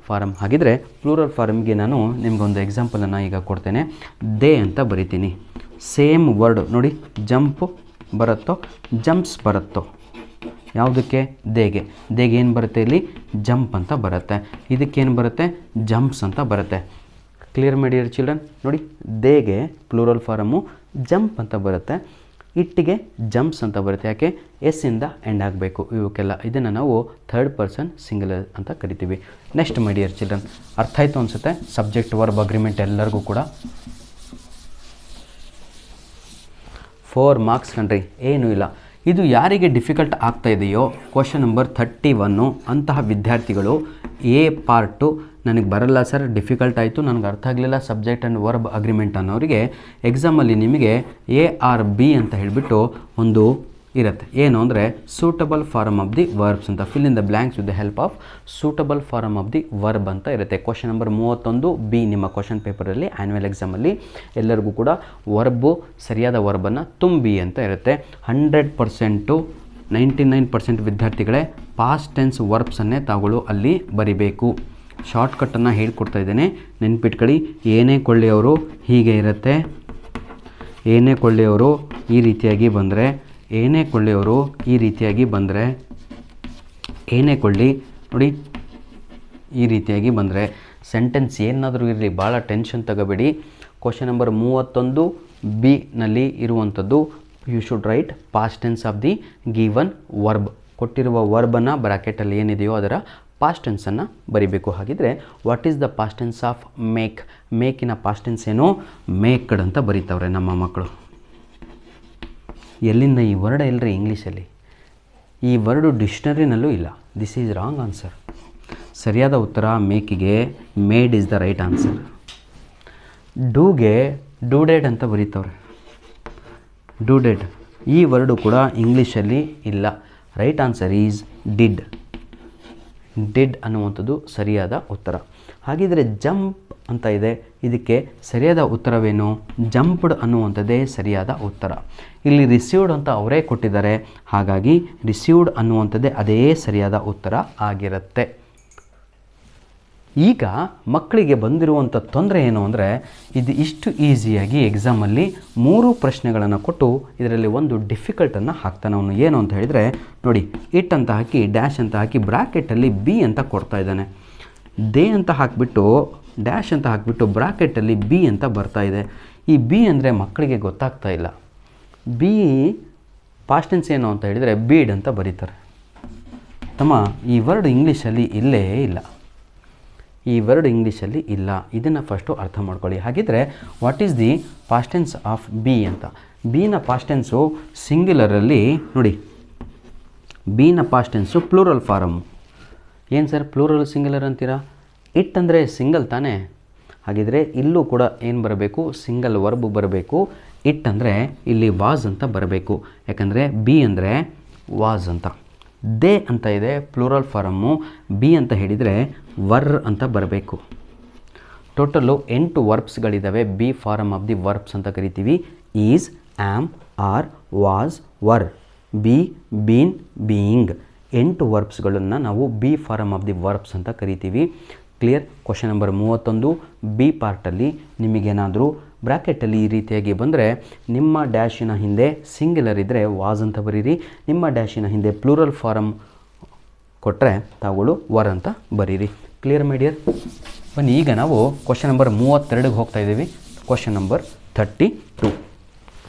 form. ಹಾಗಿದ್ರೆ ಪ್ಲೂರಲ್ ಫಾರಮ್ಗೆ ನಾನು ನಿಮಗೊಂದು ಎಕ್ಸಾಂಪಲನ್ನು ಈಗ ಕೊಡ್ತೇನೆ. ದೇ ಅಂತ ಬರಿತೀನಿ. ಸೇಮ್ ವರ್ಡ್ ನೋಡಿ, ಜಂಪು ಬರುತ್ತೋ ಜಂಪ್ಸ್ ಬರುತ್ತೋ? ಯಾವುದಕ್ಕೆ? ದೇಗೆ. ದೇಗೆ ಏನು ಬರುತ್ತೆ ಇಲ್ಲಿ? ಜಂಪ್ ಅಂತ ಬರುತ್ತೆ. ಇದಕ್ಕೇನು ಬರುತ್ತೆ? ಜಂಪ್ಸ್ ಅಂತ ಬರುತ್ತೆ. Clear my dear children. ನೋಡಿ, ದೇಗೆ ಪ್ಲೂರಲ್ ಫಾರಮು ಜಂಪ್ ಅಂತ ಬರುತ್ತೆ, ಇಟ್ಟಿಗೆ ಜಂಪ್ಸ್ ಅಂತ ಬರುತ್ತೆ. ಯಾಕೆ? ಎಸ್ಸಿಂದ ಎಂಡ್ ಆಗಬೇಕು ಇವಕ್ಕೆಲ್ಲ. ಇದನ್ನು ನಾವು ಥರ್ಡ್ ಪರ್ಸನ್ ಸಿಂಗ್ಯುಲರ್ ಅಂತ ಕರಿತೀವಿ. ನೆಕ್ಸ್ಟ್ ಮೈ ಡಿಯರ್ ಚಿಲ್ಡ್ರನ್, ಅರ್ಥ ಆಯಿತು ಅನಿಸುತ್ತೆ ಸಬ್ಜೆಕ್ಟ್ ವರ್ಬ್ ಅಗ್ರಿಮೆಂಟ್ ಎಲ್ಲರಿಗೂ ಕೂಡ. 4 ಮಾರ್ಕ್ಸ್ ಕಣ್ರಿ, ಏನೂ ಇಲ್ಲ. ಇದು ಯಾರಿಗೆ ಡಿಫಿಕಲ್ಟ್ ಆಗ್ತಾ ಇದೆಯೋ, ಕ್ವಶನ್ ನಂಬರ್ 31 ಅಂತಹ ವಿದ್ಯಾರ್ಥಿಗಳು ಎ ಪಾರ್ಟು ನನಗೆ ಬರಲ್ಲ ಸರ್, ಡಿಫಿಕಲ್ಟ್ ಆಯಿತು, ನನಗೆ ಅರ್ಥ ಆಗಲಿಲ್ಲ ಸಬ್ಜೆಕ್ಟ್ ಆ್ಯಂಡ್ ವರ್ಬ್ ಅಗ್ರಿಮೆಂಟ್ ಅನ್ನೋರಿಗೆ ಎಕ್ಸಾಮಲ್ಲಿ ನಿಮಗೆ ಎ ಆರ್ ಬಿ ಅಂತ ಹೇಳಿಬಿಟ್ಟು ಒಂದು ಇರುತ್ತೆ. ಏನು ಅಂದರೆ suitable form of the verbs ಅಂತ. Fill in the blanks with the help of suitable form of the verb ಅಂತ ಇರುತ್ತೆ. ಕ್ವಶನ್ ನಂಬರ್ 31 ಬಿ ನಿಮ್ಮ ಕ್ವಶನ್ ಪೇಪರಲ್ಲಿ ಆ್ಯನ್ಯುವಲ್ ಎಕ್ಸಾಮಲ್ಲಿ ಎಲ್ಲರಿಗೂ ಕೂಡ ವರ್ಬು ಸರಿಯಾದ ವರ್ಬನ್ನು ತುಂಬಿ ಅಂತ ಇರುತ್ತೆ. 100% 99% ವಿದ್ಯಾರ್ಥಿಗಳೇ ಪಾಸ್ಟ್ ಟೆನ್ಸ್ ವರ್ಬ್ಸನ್ನೇ ತಾಗಳು ಅಲ್ಲಿ ಬರಿಬೇಕು. ಶಾರ್ಟ್ಕಟ್ಟನ್ನು ಹೇಳ್ಕೊಡ್ತಾ ಇದ್ದೇನೆ, ನೆನ್ಪಿಟ್ಕೊಳ್ಳಿ. ಏನೇ ಕೊಳ್ಳಿಯವರು ಹೀಗೆ ಇರುತ್ತೆ, ಏನೇ ಕೊಳ್ಳಿಯವರು ಈ ರೀತಿಯಾಗಿ ಬಂದರೆ, ಏನೇ ಕೊಳ್ಳಿಯವರು ಈ ರೀತಿಯಾಗಿ ಬಂದರೆ, ಏನೇ ಕೊಳ್ಳಿ ನೋಡಿ ಈ ರೀತಿಯಾಗಿ ಬಂದರೆ, ಸೆಂಟೆನ್ಸ್ ಏನಾದರೂ ಇರಲಿ ಭಾಳ ಟೆನ್ಷನ್ ತಗೋಬೇಡಿ. ಕ್ವಶನ್ ನಂಬರ್ 31 ಬಿ ನಲ್ಲಿ ಇರುವಂಥದ್ದು you should write past tense of the given verb. ಕೊಟ್ಟಿರುವ ವರ್ಬನ್ನು ಬ್ರಾಕೆಟಲ್ಲಿ ಏನಿದೆಯೋ ಅದರ ಪಾಸ್ಟ್ ಟೆನ್ಸನ್ನು ಬರಿಬೇಕು. ಹಾಗಿದ್ರೆ what is the past tense of make? ಮೇಕಿನ ಪಾಸ್ಟ್ ಟೆನ್ಸ್ ಏನು? ಮೇಕ್ಡ್ ಅಂತ ಬರೀತವ್ರೆ ನಮ್ಮ ಮಕ್ಕಳು. ಎಲ್ಲಿಂದ ಈ ವರ್ಡ್ ಇಲ್ಲರಿ ಇಂಗ್ಲೀಷಲ್ಲಿ? ಈ ವರ್ಡು ಡಿಕ್ಷನರಿನಲ್ಲೂ ಇಲ್ಲ. This is wrong answer. ಸರಿಯಾದ ಉತ್ತರ ಮೇಕಿಗೆ made is the right answer. ಡೂಗೆ ಡೂಡೆಡ್ ಅಂತ ಬರೀತವ್ರೆ. ಡೂಡೆಡ್ ಈ ವರ್ಡು ಕೂಡ ಇಂಗ್ಲೀಷಲ್ಲಿ ಇಲ್ಲ. Right answer is did. Did ಅನ್ನುವಂಥದ್ದು ಸರಿಯಾದ ಉತ್ತರ. ಹಾಗಿದ್ರೆ ಜಂಪ್ ಅಂತ ಇದೆ, ಇದಕ್ಕೆ ಸರಿಯಾದ ಉತ್ತರವೇನು? ಜಂಪ್ಡ್ ಅನ್ನುವಂಥದ್ದೇ ಸರಿಯಾದ ಉತ್ತರ. ಇಲ್ಲಿ ರಿಸೀವ್ಡ್ ಅಂತ ಅವರೇ ಕೊಟ್ಟಿದ್ದಾರೆ, ಹಾಗಾಗಿ ರಿಸೀವ್ಡ್ ಅನ್ನುವಂಥದ್ದೇ ಅದೇ ಸರಿಯಾದ ಉತ್ತರ ಆಗಿರುತ್ತೆ. ಈಗ ಮಕ್ಕಳಿಗೆ ಬಂದಿರುವಂಥ ತೊಂದರೆ ಏನು ಅಂದರೆ, ಇದು ಇಷ್ಟು ಈಸಿಯಾಗಿ ಎಕ್ಸಾಮಲ್ಲಿ 3 ಪ್ರಶ್ನೆಗಳನ್ನು ಕೊಟ್ಟು ಇದರಲ್ಲಿ ಒಂದು ಡಿಫಿಕಲ್ಟನ್ನು ಹಾಕ್ತಾನೆ ಅವನು. ಏನು ಅಂತ ಹೇಳಿದರೆ ನೋಡಿ, ಇಟ್ ಅಂತ ಹಾಕಿ ಡ್ಯಾಶ್ ಅಂತ ಹಾಕಿ ಬ್ರಾಕೆಟಲ್ಲಿ ಬಿ ಅಂತ ಕೊಡ್ತಾ ಇದ್ದಾನೆ. ದೇ ಅಂತ ಹಾಕಿಬಿಟ್ಟು ಡ್ಯಾಶ್ ಅಂತ ಹಾಕಿಬಿಟ್ಟು ಬ್ರಾಕೆಟಲ್ಲಿ ಬಿ ಅಂತ ಬರ್ತಾ ಇದೆ. ಈ ಬಿ ಅಂದರೆ ಮಕ್ಕಳಿಗೆ ಗೊತ್ತಾಗ್ತಾ ಇಲ್ಲ. ಬಿ ಪಾಸ್ಟ್ ಟೆನ್ಸ್ ಏನು ಅಂತ ಹೇಳಿದರೆ ಬೀಡ್ ಅಂತ ಬರೀತಾರೆ. ತಮ್ಮ ಈ ವರ್ಡ್ ಇಂಗ್ಲೀಷಲ್ಲಿ ಇಲ್ಲೇ ಇಲ್ಲ. ಈ ವರ್ಡ್ ಇಂಗ್ಲೀಷಲ್ಲಿ ಇಲ್ಲ. ಇದನ್ನು ಫಸ್ಟು ಅರ್ಥ ಮಾಡ್ಕೊಳ್ಳಿ. ಹಾಗಿದ್ರೆ what is the past tense of B ಅಂತ? ಬಿನ ಪಾಸ್ಟ್ ಟೆನ್ಸು ಸಿಂಗ್ಯುಲರಲ್ಲಿ ನೋಡಿ, ಬಿನ ಪಾಸ್ಟ್ ಟೆನ್ಸು ಪ್ಲೂರಲ್ ಫಾರಮ್. ಏನು ಸರ್ ಪ್ಲೂರಲ್ ಸಿಂಗ್ಯುಲರ್ ಅಂತೀರಾ? ಇಟ್ ಅಂದರೆ ಸಿಂಗಲ್ ತಾನೇ. ಹಾಗಿದ್ರೆ ಇಲ್ಲೂ ಕೂಡ ಏನು ಬರಬೇಕು? ಸಿಂಗಲ್ ವರ್ಬ್ ಬರಬೇಕು. ಇಟ್ ಅಂದರೆ ಇಲ್ಲಿ ವಾಸ್ ಅಂತ ಬರಬೇಕು, ಯಾಕಂದರೆ ಬಿ ಅಂದರೆ ವಾಸ್ ಅಂತ. ದೇ ಅಂತ ಇದೆ ಪ್ಲೂರಲ್ ಫಾರಮ್ಮು. ಬಿ ಅಂತ ಹೇಳಿದರೆ ವರ್ ಅಂತ ಬರಬೇಕು. ಟೋಟಲ್ಲು 8 ವರ್ಬ್ಸ್ಗಳಿದ್ದಾವೆ. Be form of the verbs ಅಂತ ಕರಿತೀವಿ. Is, am, are, was, were, be, been, being. 8 ವರ್ಬ್ಸ್ಗಳನ್ನು ನಾವು be form of the verbs ಅಂತ ಕರಿತೀವಿ. ಕ್ಲಿಯರ್? ಕ್ವಶನ್ ನಂಬರ್ 31 ಬಿ ಪಾರ್ಟಲ್ಲಿ ನಿಮಗೇನಾದರೂ ಬ್ರ್ಯಾಕೆಟಲ್ಲಿ ಈ ರೀತಿಯಾಗಿ ಬಂದರೆ ನಿಮ್ಮ ಡ್ಯಾಶಿನ ಹಿಂದೆ ಸಿಂಗ್ಯುಲರ್ ಇದ್ದರೆ ವಾಸ್ ಅಂತ ಬರೀರಿ. ನಿಮ್ಮ ಡ್ಯಾಶಿನ ಹಿಂದೆ ಪ್ಲೂರಲ್ ಫಾರಮ್ ಕೊಟ್ಟರೆ ತಾವುಗಳು ವರ್ ಅಂತ ಬರೀರಿ. Clear my dear? ಬನ್ನಿ ಈಗ ನಾವು ಕ್ವಶನ್ ನಂಬರ್ 32ಗೆ ಹೋಗ್ತಾ ಇದ್ದೀವಿ. Question number 32.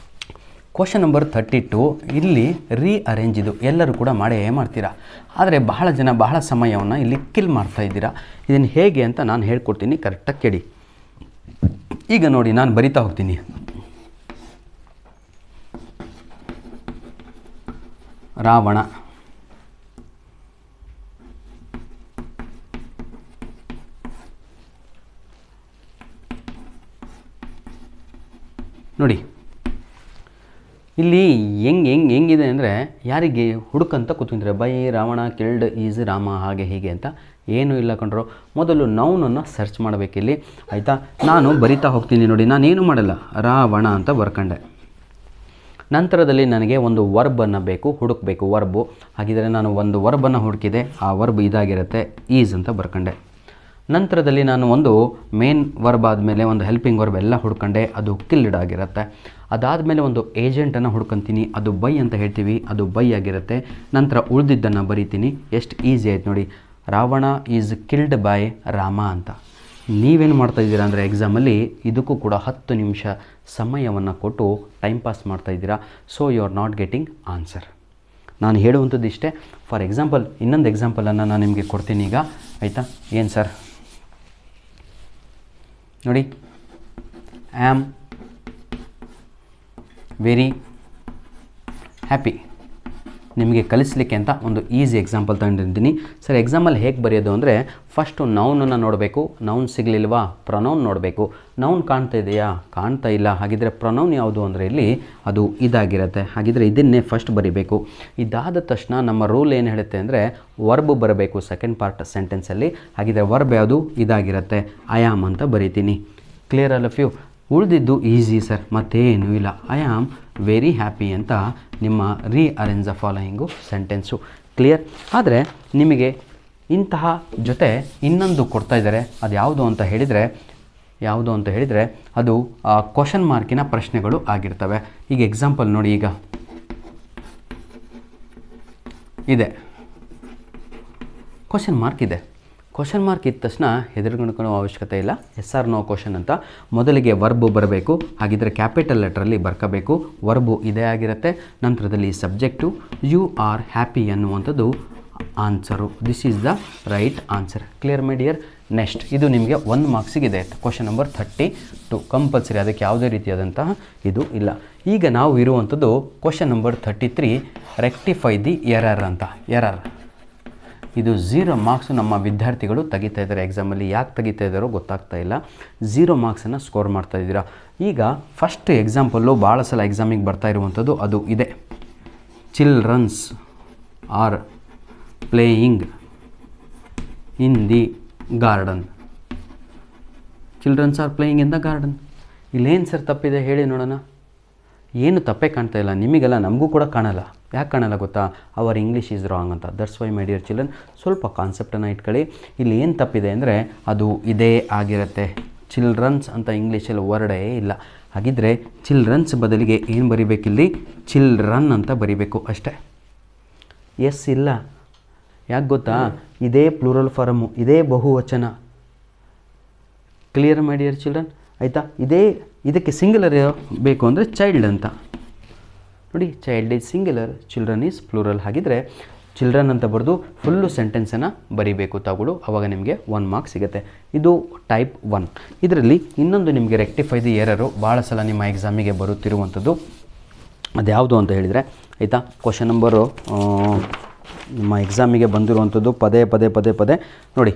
ಕ್ವಶನ್ ನಂಬರ್ 32 ಇಲ್ಲಿ ರೀಅರೇಂಜ್. ಇದು ಎಲ್ಲರೂ ಕೂಡ ಮಾಡೇ ಮಾಡ್ತೀರಾ, ಆದರೆ ಬಹಳ ಜನ ಬಹಳ ಸಮಯವನ್ನು ಇಲ್ಲಿ ಕಿಲ್ ಮಾಡ್ತಾ ಇದ್ದೀರಾ. ಇದನ್ನು ಹೇಗೆ ಅಂತ ನಾನು ಹೇಳ್ಕೊಡ್ತೀನಿ, ಕರೆಕ್ಟಾಗಿ ಕೇಳಿ. ಈಗ ನೋಡಿ, ನಾನು ಬರಿತಾ ಹೋಗ್ತೀನಿ. ರಾವಣ, ನೋಡಿ ಇಲ್ಲಿ ಹೆಂಗಿದೆ ಅಂದರೆ ಯಾರಿಗೆ ಹುಡುಕಂತ ಕೂತ್ಕೊಂಡ್ರೆ by Ravana killed is Rama ಹಾಗೆ ಹೀಗೆ ಅಂತ ಏನೂ ಇಲ್ಲ ಕಣ್ರು. ಮೊದಲು ನೌನನ್ನು ಸರ್ಚ್ ಮಾಡಬೇಕಿಲ್ಲಿ, ಆಯಿತಾ? ನಾನು ಬರಿತಾ ಹೋಗ್ತೀನಿ ನೋಡಿ. ನಾನೇನು ಮಾಡಲ್ಲ, ರಾವಣ ಅಂತ ಬರ್ಕೊಂಡೆ. ನಂತರದಲ್ಲಿ ನನಗೆ ಒಂದು ವರ್ಬನ್ನು ಹುಡುಕಬೇಕು, ವರ್ಬು. ಹಾಗಿದ್ರೆ ನಾನು ಒಂದು ವರ್ಬನ್ನು ಹುಡುಕಿದೆ, ಆ ವರ್ಬ್ ಇದಾಗಿರುತ್ತೆ, ಈಸ್ ಅಂತ ಬರ್ಕೊಂಡೆ. ನಂತರದಲ್ಲಿ ನಾನು ಒಂದು ಮೇನ್ ವರ್ಬ್ ಆದಮೇಲೆ ಒಂದು ಹೆಲ್ಪಿಂಗ್ ವರ್ಬ್ ಎಲ್ಲ ಹುಡ್ಕೊಂಡೆ, ಅದು ಕಿಲ್ಡ್ ಆಗಿರುತ್ತೆ. ಅದಾದಮೇಲೆ ಒಂದು ಏಜೆಂಟನ್ನು ಹುಡ್ಕೊತೀನಿ, ಅದು ಬೈ ಅಂತ ಹೇಳ್ತೀವಿ, ಅದು ಬೈ ಆಗಿರುತ್ತೆ. ನಂತರ ಉಳಿದಿದ್ದನ್ನು ಬರಿತೀನಿ. ಎಷ್ಟು ಈಸಿ ಆಯ್ತು ನೋಡಿ. Ravana is killed by Rama ಅಂತ. ನೀವೇನು ಮಾಡ್ತಾಯಿದ್ದೀರಾ ಅಂದರೆ ಎಕ್ಸಾಮಲ್ಲಿ ಇದಕ್ಕೂ ಕೂಡ 10 ನಿಮಿಷ ಸಮಯವನ್ನು ಕೊಟ್ಟು ಟೈಮ್ ಪಾಸ್ ಮಾಡ್ತಾಯಿದ್ದೀರಾ. So you are not getting answer. ನಾನು ಹೇಳುವಂಥದ್ದು ಇಷ್ಟೇ. ಫಾರ್ ಎಕ್ಸಾಂಪಲ್ ಇನ್ನೊಂದು ಎಕ್ಸಾಂಪಲನ್ನು ನಾನು ನಿಮಗೆ ಕೊಡ್ತೀನಿ ಈಗ, ಆಯಿತಾ? ಏನು ಸರ್ ನೋಡಿ, ಆ್ಯಮ್ ವೆರಿ ಹ್ಯಾಪಿ. ನಿಮಗೆ ಕಲಿಸಲಿಕ್ಕೆ ಅಂತ ಒಂದು ಈಸಿ ಎಕ್ಸಾಂಪಲ್ ತಗೊಂಡಿದ್ದೀನಿ. ಸರ್ ಎಕ್ಸಾಮಲ್ಲಿ ಹೇಗೆ ಬರೆಯೋದು ಅಂದರೆ ಫಸ್ಟು ನೌನನ್ನು ನೋಡಬೇಕು. ನೌನ್ ಸಿಗಲಿಲ್ವಾ, ಪ್ರೊನೌನ್ ನೋಡಬೇಕು. ನೌನ್ ಕಾಣ್ತಾ ಇದೆಯಾ, ಕಾಣ್ತಾ ಇಲ್ಲ. ಹಾಗಿದ್ರೆ ಪ್ರೊನೌನ್ ಯಾವುದು ಅಂದರೆ ಇಲ್ಲಿ ಅದು ಇದಾಗಿರುತ್ತೆ. ಹಾಗಿದ್ರೆ ಇದನ್ನೇ ಫಸ್ಟ್ ಬರಿಬೇಕು. ಇದಾದ ತಕ್ಷಣ ನಮ್ಮ ರೂಲ್ ಏನು ಹೇಳುತ್ತೆ ಅಂದರೆ ವರ್ಬ್ ಬರಬೇಕು ಸೆಕೆಂಡ್ ಪಾರ್ಟ್ ಸೆಂಟೆನ್ಸಲ್ಲಿ. ಹಾಗಿದ್ರೆ ವರ್ಬ್ ಯಾವುದು ಇದಾಗಿರುತ್ತೆ, ಐ ಆಮ್ ಅಂತ ಬರಿತೀನಿ. Clear all of you? ಉಳಿದಿದ್ದು ಈಸಿ ಸರ್, ಮತ್ತೇನೂ ಇಲ್ಲ. ಐ ಆಮ್ ವೆರಿ ಹ್ಯಾಪಿ ಅಂತ ನಿಮ್ಮ rearrange the following sentence. Clear? ಆದರೆ ನಿಮಗೆ ಇಂತಹ ಜೊತೆ ಇನ್ನೊಂದು ಕೊಡ್ತಾ ಇದ್ದಾರೆ. ಅದು ಯಾವುದು ಅಂತ ಹೇಳಿದರೆ ಅದು ಕ್ವಶನ್ ಮಾರ್ಕಿನ ಪ್ರಶ್ನೆಗಳು ಆಗಿರ್ತವೆ. ಈಗ ಎಕ್ಸಾಂಪಲ್ ನೋಡಿ, ಈಗ ಇದೆ ಕ್ವಶನ್ ಮಾರ್ಕ್ ಇದೆ. ಕ್ವಶನ್ ಮಾರ್ಕ್ ಇದ್ದ ತಕ್ಷಣ ಹೆದರ್ಕೊಳ್ಳೋ ಅವಶ್ಯಕತೆ ಇಲ್ಲ. ಎಸ್ ಆರ್ ನೋ ಕ್ವಶನ್ ಅಂತ ಮೊದಲಿಗೆ ವರ್ಬು ಬರಬೇಕು. ಹಾಗಿದ್ರೆ ಕ್ಯಾಪಿಟಲ್ ಲೆಟ್ರಲ್ಲಿ ಬರ್ಕೋಬೇಕು. ವರ್ಬು ಇದೇ ಆಗಿರುತ್ತೆ. ನಂತರದಲ್ಲಿ ಸಬ್ಜೆಕ್ಟು ಯು ಆರ್ ಹ್ಯಾಪಿ ಅನ್ನುವಂಥದ್ದು answer. This is the right answer. Clear my dear? Next ಇದು ನಿಮಗೆ 1 ಮಾರ್ಕ್ಸಿಗಿದೆ. ಕ್ವಶನ್ ನಂಬರ್ 32 ಕಂಪಲ್ಸರಿ, ಅದಕ್ಕೆ ಯಾವುದೇ ರೀತಿಯಾದಂತಹ ಇದು ಇಲ್ಲ. ಈಗ ನಾವು ಇರುವಂಥದ್ದು question number 33 rectify the error ಅಂತ. ಎರರ್ ಇದು 0 ಮಾರ್ಕ್ಸ್ ನಮ್ಮ ವಿದ್ಯಾರ್ಥಿಗಳು ತೆಗಿತಾ ಇದ್ದಾರೆ ಎಕ್ಸಾಮಲ್ಲಿ. ಯಾಕೆ ತೆಗಿತಾ ಇದ್ದಾರೋ ಗೊತ್ತಾಗ್ತಾ ಇಲ್ಲ. 0 ಮಾರ್ಕ್ಸನ್ನು ಸ್ಕೋರ್ ಮಾಡ್ತಾ ಇದ್ದೀರಾ. ಈಗ ಫಸ್ಟ್ ಎಕ್ಸಾಂಪಲ್ಲು ಭಾಳ ಸಲ ಎಕ್ಸಾಮಿಗೆ ಬರ್ತಾ ಇರುವಂಥದ್ದು ಅದು ಇದೆ. Childrens are playing in the garden. Childrens are playing in the garden. ಇಲ್ಲೇನು ಸರ್ ತಪ್ಪಿದೆ ಹೇಳಿ ನೋಡೋಣ. ಏನು ತಪ್ಪೇ ಕಾಣ್ತಾ ಇಲ್ಲ ನಿಮಗೆಲ್ಲ, ನಮಗೂ ಕೂಡ ಕಾಣಲ್ಲ. ಯಾಕೆ ಕಾಣಲ್ಲ ಗೊತ್ತಾ? ಅವರ್ ಇಂಗ್ಲೀಷ್ ಈಸ್ ರಾಂಗ್ ಅಂತ. That's why my dear children, ಸ್ವಲ್ಪ ಕಾನ್ಸೆಪ್ಟನ್ನು ಇಟ್ಕೊಳ್ಳಿ. ಇಲ್ಲಿ ಏನು ತಪ್ಪಿದೆ ಅಂದರೆ ಅದು ಇದೇ ಆಗಿರುತ್ತೆ. ಚಿಲ್ಡ್ರನ್ಸ್ ಅಂತ ಇಂಗ್ಲೀಷಲ್ಲಿ ವರ್ಡೇ ಇಲ್ಲ. ಹಾಗಿದ್ದರೆ ಚಿಲ್ಡ್ರನ್ಸ್ ಬದಲಿಗೆ ಏನು ಬರಿಬೇಕಿಲ್ಲಿ? ಚಿಲ್ಡ್ರನ್ ಅಂತ ಬರಿಬೇಕು ಅಷ್ಟೇ. ಎಸ್ ಇಲ್ಲ. ಯಾಕೆ ಗೊತ್ತಾ? ಇದೇ ಪ್ಲೂರಲ್ ಫಾರಮು, ಇದೇ ಬಹುವಚನ. Clear my dear children? ಆಯಿತಾ? ಇದಕ್ಕೆ ಸಿಂಗುಲರ್ ಬೇಕು ಅಂದರೆ ಚೈಲ್ಡ್ ಅಂತ ನೋಡಿ. Child is singular, children is plural. ಹಾಗಿದ್ರೆ ಚಿಲ್ಡ್ರನ್ ಅಂತ ಬರೆದು ಫುಲ್ಲು ಸೆಂಟೆನ್ಸನ್ನು ಬರಿಬೇಕು ತಾವುಗಳು. ಆವಾಗ ನಿಮಗೆ 1 ಮಾರ್ಕ್ಸ್ ಸಿಗುತ್ತೆ. ಇದು ಟೈಪ್ 1. ಇದರಲ್ಲಿ ಇನ್ನೊಂದು ನಿಮಗೆ ರೆಕ್ಟಿಫೈ ದಿ ಎರರು ಭಾಳ ಸಲ ನಿಮ್ಮ ಎಕ್ಸಾಮಿಗೆ ಬರುತ್ತಿರುವಂಥದ್ದು ಅದ್ಯಾವುದು ಅಂತ ಹೇಳಿದರೆ, ಆಯಿತಾ? ಕ್ವಶನ್ ನಂಬರು ನಿಮ್ಮ ಎಕ್ಸಾಮಿಗೆ ಬಂದಿರುವಂಥದ್ದು ಪದೇ ನೋಡಿ.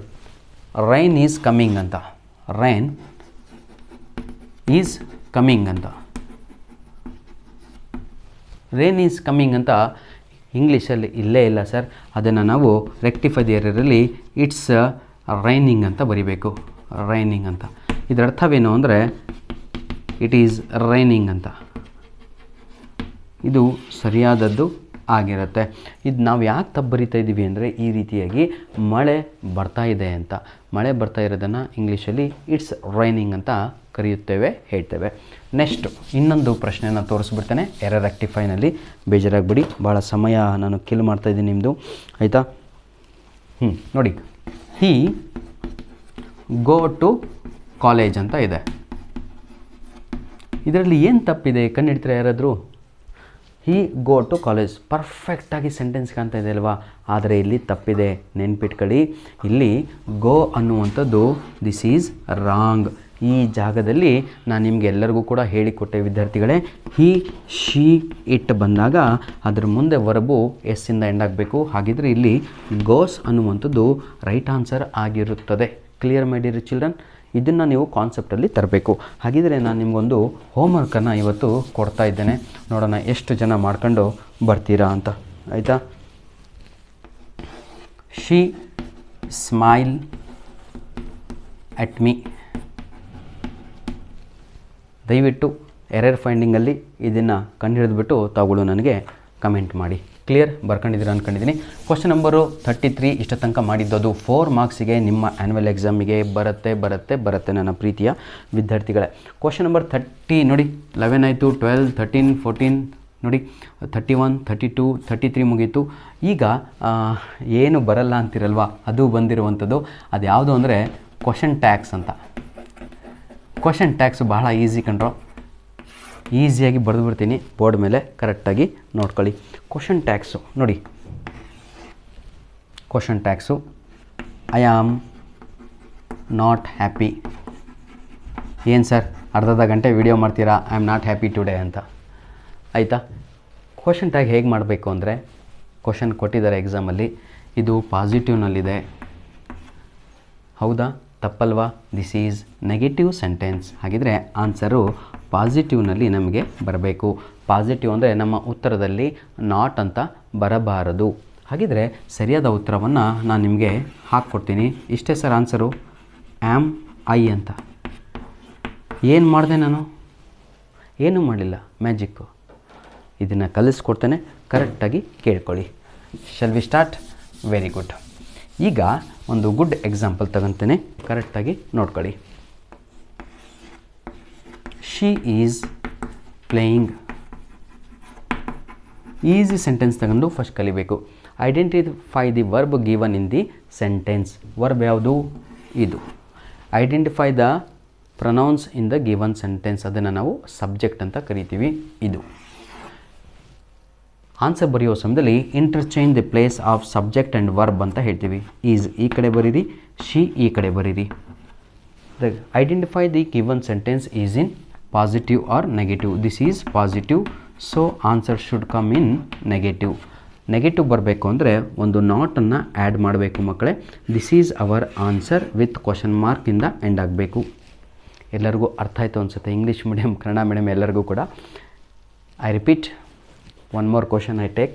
ರೈನ್ ಈಸ್ ಕಮ್ಮಿಂಗ್ ಅಂತ. ರೈನ್ ಈಸ್ ಕಮ್ಮಿಂಗ್ ಅಂತ. ರೇನ್ ಈಸ್ ಕಮ್ಮಿಂಗ್ ಅಂತ ಇಂಗ್ಲೀಷಲ್ಲಿ ಇಲ್ಲೇ ಇಲ್ಲ ಸರ್. ಅದನ್ನು ನಾವು ರೆಕ್ಟಿಫೈ ದಿ ಎರರಲ್ಲಿ ಇಟ್ಸ್ ರೈನಿಂಗ್ ಅಂತ ಬರಿಬೇಕು. ರೈನಿಂಗ್ ಅಂತ. ಇದರ ಅರ್ಥವೇನು ಅಂದರೆ ಇಟ್ ಈಸ್ ರೈನಿಂಗ್ ಅಂತ. ಇದು ಸರಿಯಾದದ್ದು ಆಗಿರುತ್ತೆ. ಇದು ನಾವು ಯಾಕೆ ತಪ್ಪು ಬರಿತಾ ಇದ್ದೀವಿ ಅಂದರೆ ಈ ರೀತಿಯಾಗಿ ಮಳೆ ಬರ್ತಾ ಇದೆ ಅಂತ. ಮಳೆ ಬರ್ತಾ ಇರೋದನ್ನು ಇಂಗ್ಲೀಷಲ್ಲಿ ಇಟ್ಸ್ ರೈನಿಂಗ್ ಅಂತ ಕರೆಯುತ್ತೇವೆ, ಹೇಳ್ತೇವೆ. ನೆಕ್ಸ್ಟ್ ಇನ್ನೊಂದು ಪ್ರಶ್ನೆಯನ್ನು ತೋರಿಸ್ಬಿಡ್ತೇನೆ ಎರರ್ ರೆಕ್ಟಿಫೈನಲ್ಲಿ. ಬೇಜಾರಾಗ್ಬಿಡಿ, ಭಾಳ ಸಮಯ ನಾನು ಕಿಲ್ ಮಾಡ್ತಾಯಿದ್ದೀನಿ ನಿಮ್ಮದು, ಆಯಿತಾ? ನೋಡಿ, ಹೀ ಗೋ ಟು ಕಾಲೇಜ್ ಅಂತ ಇದೆ. ಇದರಲ್ಲಿ ಏನು ತಪ್ಪಿದೆ ಕಂಡುಹಿಡ್ತೀರಾ ಯಾರಾದರೂ? ಹೀ ಗೋ ಟು ಕಾಲೇಜ್ ಪರ್ಫೆಕ್ಟಾಗಿ ಸೆಂಟೆನ್ಸ್ ಕಾಣ್ತಾ ಇದೆ ಅಲ್ವಾ? ಆದರೆ ಇಲ್ಲಿ ತಪ್ಪಿದೆ, ನೆನ್ಪಿಟ್ಕೊಳ್ಳಿ. ಇಲ್ಲಿ ಗೋ ಅನ್ನುವಂಥದ್ದು ದಿಸ್ ಈಸ್ ರಾಂಗ್. ಈ ಜಾಗದಲ್ಲಿ ನಾನು ನಿಮಗೆ ಎಲ್ಲರಿಗೂ ಕೂಡ ಹೇಳಿಕೊಟ್ಟೆ ವಿದ್ಯಾರ್ಥಿಗಳೇ, ಹಿ ಶಿ ಇಟ್ ಬಂದಾಗ ಅದರ ಮುಂದೆ ವರ್ಬು ಎಸ್ಸಿಂದ ಎಂಡ್ ಆಗಬೇಕು. ಹಾಗಿದ್ರೆ ಇಲ್ಲಿ ಗೋಸ್ ಅನ್ನುವಂಥದ್ದು ರೈಟ್ ಆನ್ಸರ್ ಆಗಿರುತ್ತದೆ. Clear my dear children? ಇದನ್ನು ನೀವು ಕಾನ್ಸೆಪ್ಟಲ್ಲಿ ತರಬೇಕು. ಹಾಗಿದ್ರೆ ನಾನು ನಿಮಗೊಂದು ಹೋಮ್ವರ್ಕನ್ನು ಇವತ್ತು ಕೊಡ್ತಾ ಇದ್ದೇನೆ, ನೋಡೋಣ ಎಷ್ಟು ಜನ ಮಾಡ್ಕೊಂಡು ಬರ್ತೀರಾ ಅಂತ, ಆಯಿತಾ? She smile at me. ದಯವಿಟ್ಟು ಎರರ್ ಫೈಂಡಿಂಗಲ್ಲಿ ಇದನ್ನು ಕಂಡುಹಿಡಿದ್ಬಿಟ್ಟು ತಾವುಗಳು ನನಗೆ ಕಮೆಂಟ್ ಮಾಡಿ. ಕ್ಲಿಯರ್? ಬರ್ಕೊಂಡಿದ್ದೀರಾ ಅಂದ್ಕೊಂಡಿದ್ದೀನಿ. ಕ್ವಶನ್ ನಂಬರು 33 ಇಷ್ಟ ತನಕ ಮಾಡಿದ್ದದು 4 ಮಾರ್ಕ್ಸಿಗೆ ನಿಮ್ಮ ಆ್ಯನ್ಯುವಲ್ ಎಕ್ಸಾಮಿಗೆ ಬರುತ್ತೆ ನನ್ನ ಪ್ರೀತಿಯ ವಿದ್ಯಾರ್ಥಿಗಳೇ. ಕ್ವಶನ್ ನಂಬರ್ 30 ನೋಡಿ, 11 ಆಯಿತು, 12, 13, 14 ನೋಡಿ, 31, 32, 33 ಮುಗೀತು. ಈಗ ಏನು ಬರಲ್ಲ ಅಂತಿರಲ್ವ, ಅದು ಬಂದಿರುವಂಥದ್ದು. ಅದು ಯಾವುದು ಅಂದರೆ ಕ್ವಶನ್ ಟ್ಯಾಕ್ಸ್ ಅಂತ. ಕ್ವಶನ್ ಟ್ಯಾಕ್ಸು ಬಹಳ ಈಸಿ ಕಂಡ್ರೋ, ಈಸಿಯಾಗಿ ಬರೆದು ಬಿಡ್ತೀನಿ ಬೋರ್ಡ್ ಮೇಲೆ, ಕರೆಕ್ಟಾಗಿ ನೋಡ್ಕೊಳ್ಳಿ. ಕ್ವಶನ್ ಟ್ಯಾಕ್ಸು ನೋಡಿ, question tax I am not happy. ಏನು ಸರ್ ಅರ್ಧ ಗಂಟೆ ವಿಡಿಯೋ ಮಾಡ್ತೀರಾ I am not happy today ಅಂತ, ಆಯಿತಾ? ಕ್ವಶನ್ ಟ್ಯಾಗ್ ಹೇಗೆ ಮಾಡಬೇಕು ಅಂದರೆ, ಕ್ವಶನ್ ಕೊಟ್ಟಿದ್ದಾರೆ ಎಕ್ಸಾಮಲ್ಲಿ, ಇದು ಪಾಸಿಟಿವ್ನಲ್ಲಿದೆ, ಹೌದಾ ತಪ್ಪಲ್ವಾ? This is negative sentence. ಹಾಗಿದ್ರೆ ಆನ್ಸರು ಪಾಸಿಟಿವ್ನಲ್ಲಿ ನಮಗೆ ಬರಬೇಕು. ಪಾಸಿಟಿವ್ ಅಂದರೆ ನಮ್ಮ ಉತ್ತರದಲ್ಲಿ ನಾಟ್ ಅಂತ ಬರಬಾರದು. ಹಾಗಿದ್ರೆ ಸರಿಯಾದ ಉತ್ತರವನ್ನು ನಾನು ನಿಮಗೆ ಹಾಕ್ಕೊಡ್ತೀನಿ. ಇಷ್ಟೇ ಸರ್ ಆನ್ಸರು, ಆ್ಯಮ್ ಐ ಅಂತ. ಏನು ಮಾಡಿದೆ ನಾನು? ಏನೂ ಮಾಡಲಿಲ್ಲ, ಮ್ಯಾಜಿಕ್ಕು. ಇದನ್ನು ಕಲಿಸ್ಕೊಡ್ತೇನೆ, ಕರೆಕ್ಟಾಗಿ ಕೇಳ್ಕೊಳ್ಳಿ. Shall we start? Very good. ಈಗ ಒಂದು ಗುಡ್ ಎಕ್ಸಾಂಪಲ್ ತಗೊತೇನೆ, ಕರೆಕ್ಟಾಗಿ ನೋಡ್ಕೊಳ್ಳಿ. She is playing. Easy sentence ತಗೊಂಡು ಫಸ್ಟ್ ಕಲಿಬೇಕು. Identify the verb given in the sentence. Verb ಯಾವುದು? ಇದು. Identify the pronouns in the given sentence, ಅದನ್ನು ನಾವು ಸಬ್ಜೆಕ್ಟ್ ಅಂತ ಕರಿತೀವಿ. ಇದು ಆನ್ಸರ್ ಬರೆಯೋ ಸಮಯದಲ್ಲಿ interchange the place of subject and verb ಅಂತ ಹೇಳ್ತೀವಿ. ಈಸ್ ಈ ಕಡೆ ಬರೀರಿ, ಶಿ ಈ ಕಡೆ ಬರೀರಿ. The identify the given sentence is in positive or negative. This is positive, so answer should come in negative. Negative ಬರಬೇಕು ಅಂದರೆ ಒಂದು ನಾಟನ್ನು ಆ್ಯಡ್ ಮಾಡಬೇಕು ಮಕ್ಕಳೇ. This is our answer with question ಮಾರ್ಕಿಂದ ಎಂಡ್ ಆಗಬೇಕು. ಎಲ್ಲರಿಗೂ ಅರ್ಥ ಆಯಿತು ಅನಿಸುತ್ತೆ, ಇಂಗ್ಲೀಷ್ ಮೀಡಿಯಮ್ ಕನ್ನಡ ಮೀಡಿಯಮ್ ಎಲ್ಲರಿಗೂ ಕೂಡ. I repeat, one more question I take.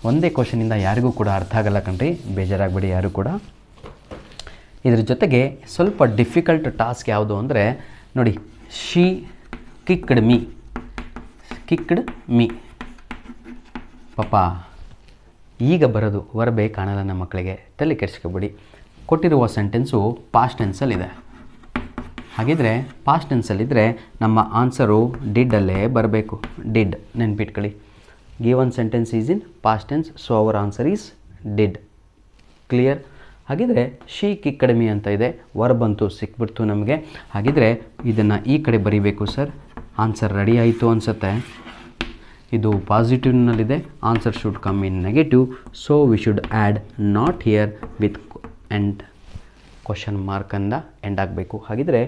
ಒಂದೇ ಕ್ವಶನಿಂದ ಯಾರಿಗೂ ಕೂಡ ಅರ್ಥ ಆಗಲ್ಲ ಕಣ್ರಿ, ಬೇಜಾರಾಗಬೇಡಿ ಯಾರು ಕೂಡ. ಇದ್ರ ಜೊತೆಗೆ ಸ್ವಲ್ಪ ಡಿಫಿಕಲ್ಟ್ ಟಾಸ್ಕ್ ಯಾವುದು ಅಂದರೆ ನೋಡಿ, she kicked me. Kicked me ಪಾಪ ಈಗ ಬರೋದು ವರ್ಬೇ ಕಾಣಲ್ಲ ನಮ್ಮ ಮಕ್ಕಳಿಗೆ, ತಲೆ ಕೆಡಿಸ್ಕೊಬೇಡಿ. ಕೊಟ್ಟಿರುವ ಸೆಂಟೆನ್ಸು ಪಾಸ್ಟ್ ಟೆನ್ಸಲ್ಲಿದೆ. ಹಾಗಿದ್ರೆ ಪಾಸ್ಟ್ ಟೆನ್ಸಲ್ಲಿದ್ದರೆ ನಮ್ಮ ಆನ್ಸರು ಡಿಡ್ಡಲ್ಲೇ ಬರಬೇಕು. ಡಿಡ್ ನೆನ್ಪಿಟ್ಕೊಳ್ಳಿ. Given sentence is in past tense, so our answer is did. Clear? ಹಾಗಿದ್ರೆ ಶಿ ಕಿಕ್ಡ್ ಮೀ ಅಂತ ಇದೆ, ವರ್ಬ್ ಅಂತೂ ಸಿಕ್ಬಿಡ್ತು ನಮಗೆ. ಹಾಗಿದ್ರೆ ಇದನ್ನು ಈ ಕಡೆ ಬರೀಬೇಕು ಸರ್. ಆನ್ಸರ್ ರೆಡಿ ಆಯಿತು ಅನಿಸುತ್ತೆ. ಇದು ಪಾಸಿಟಿವ್ನಲ್ಲಿದೆ, answer should come in negative, so we should add not here with end question ಮಾರ್ಕಂದ ಎಂಡ್ ಆಗಬೇಕು. ಹಾಗಿದ್ರೆ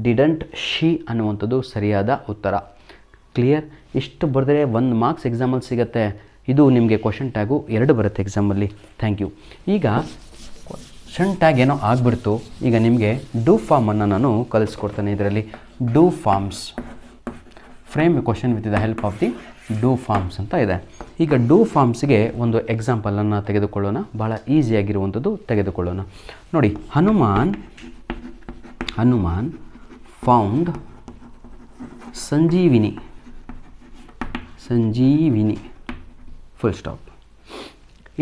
ಡಿಡಂಟ್ ಶಿ ಅನ್ನುವಂಥದ್ದು ಸರಿಯಾದ ಉತ್ತರ. ಕ್ಲಿಯರ್? ಇಷ್ಟು ಬರೆದ್ರೆ 1 ಮಾರ್ಕ್ಸ್ ಎಕ್ಸಾಮಲ್ಲಿ ಸಿಗುತ್ತೆ. ಇದು ನಿಮಗೆ ಕ್ವಶನ್ ಟ್ಯಾಗು 2 ಬರುತ್ತೆ ಎಕ್ಸಾಮಲ್ಲಿ. Thank you. ಈಗ ಕ್ವಶನ್ ಟ್ಯಾಗ್ ಏನೋ ಆಗಿಬಿಡ್ತು. ಈಗ ನಿಮಗೆ ಡೂ ಫಾರ್ಮನ್ನು ನಾನು ಕಲಿಸ್ಕೊಡ್ತೇನೆ. ಇದರಲ್ಲಿ do forms, frame question with the help of the do forms ಅಂತ ಇದೆ. ಈಗ ಡೂ ಫಾರ್ಮ್ಸ್ಗೆ ಒಂದು ಎಕ್ಸಾಂಪಲನ್ನು ತೆಗೆದುಕೊಳ್ಳೋಣ, ಭಾಳ ಈಸಿಯಾಗಿರುವಂಥದ್ದು ತೆಗೆದುಕೊಳ್ಳೋಣ. ನೋಡಿ, Hanuman found Sanjeevani full stop.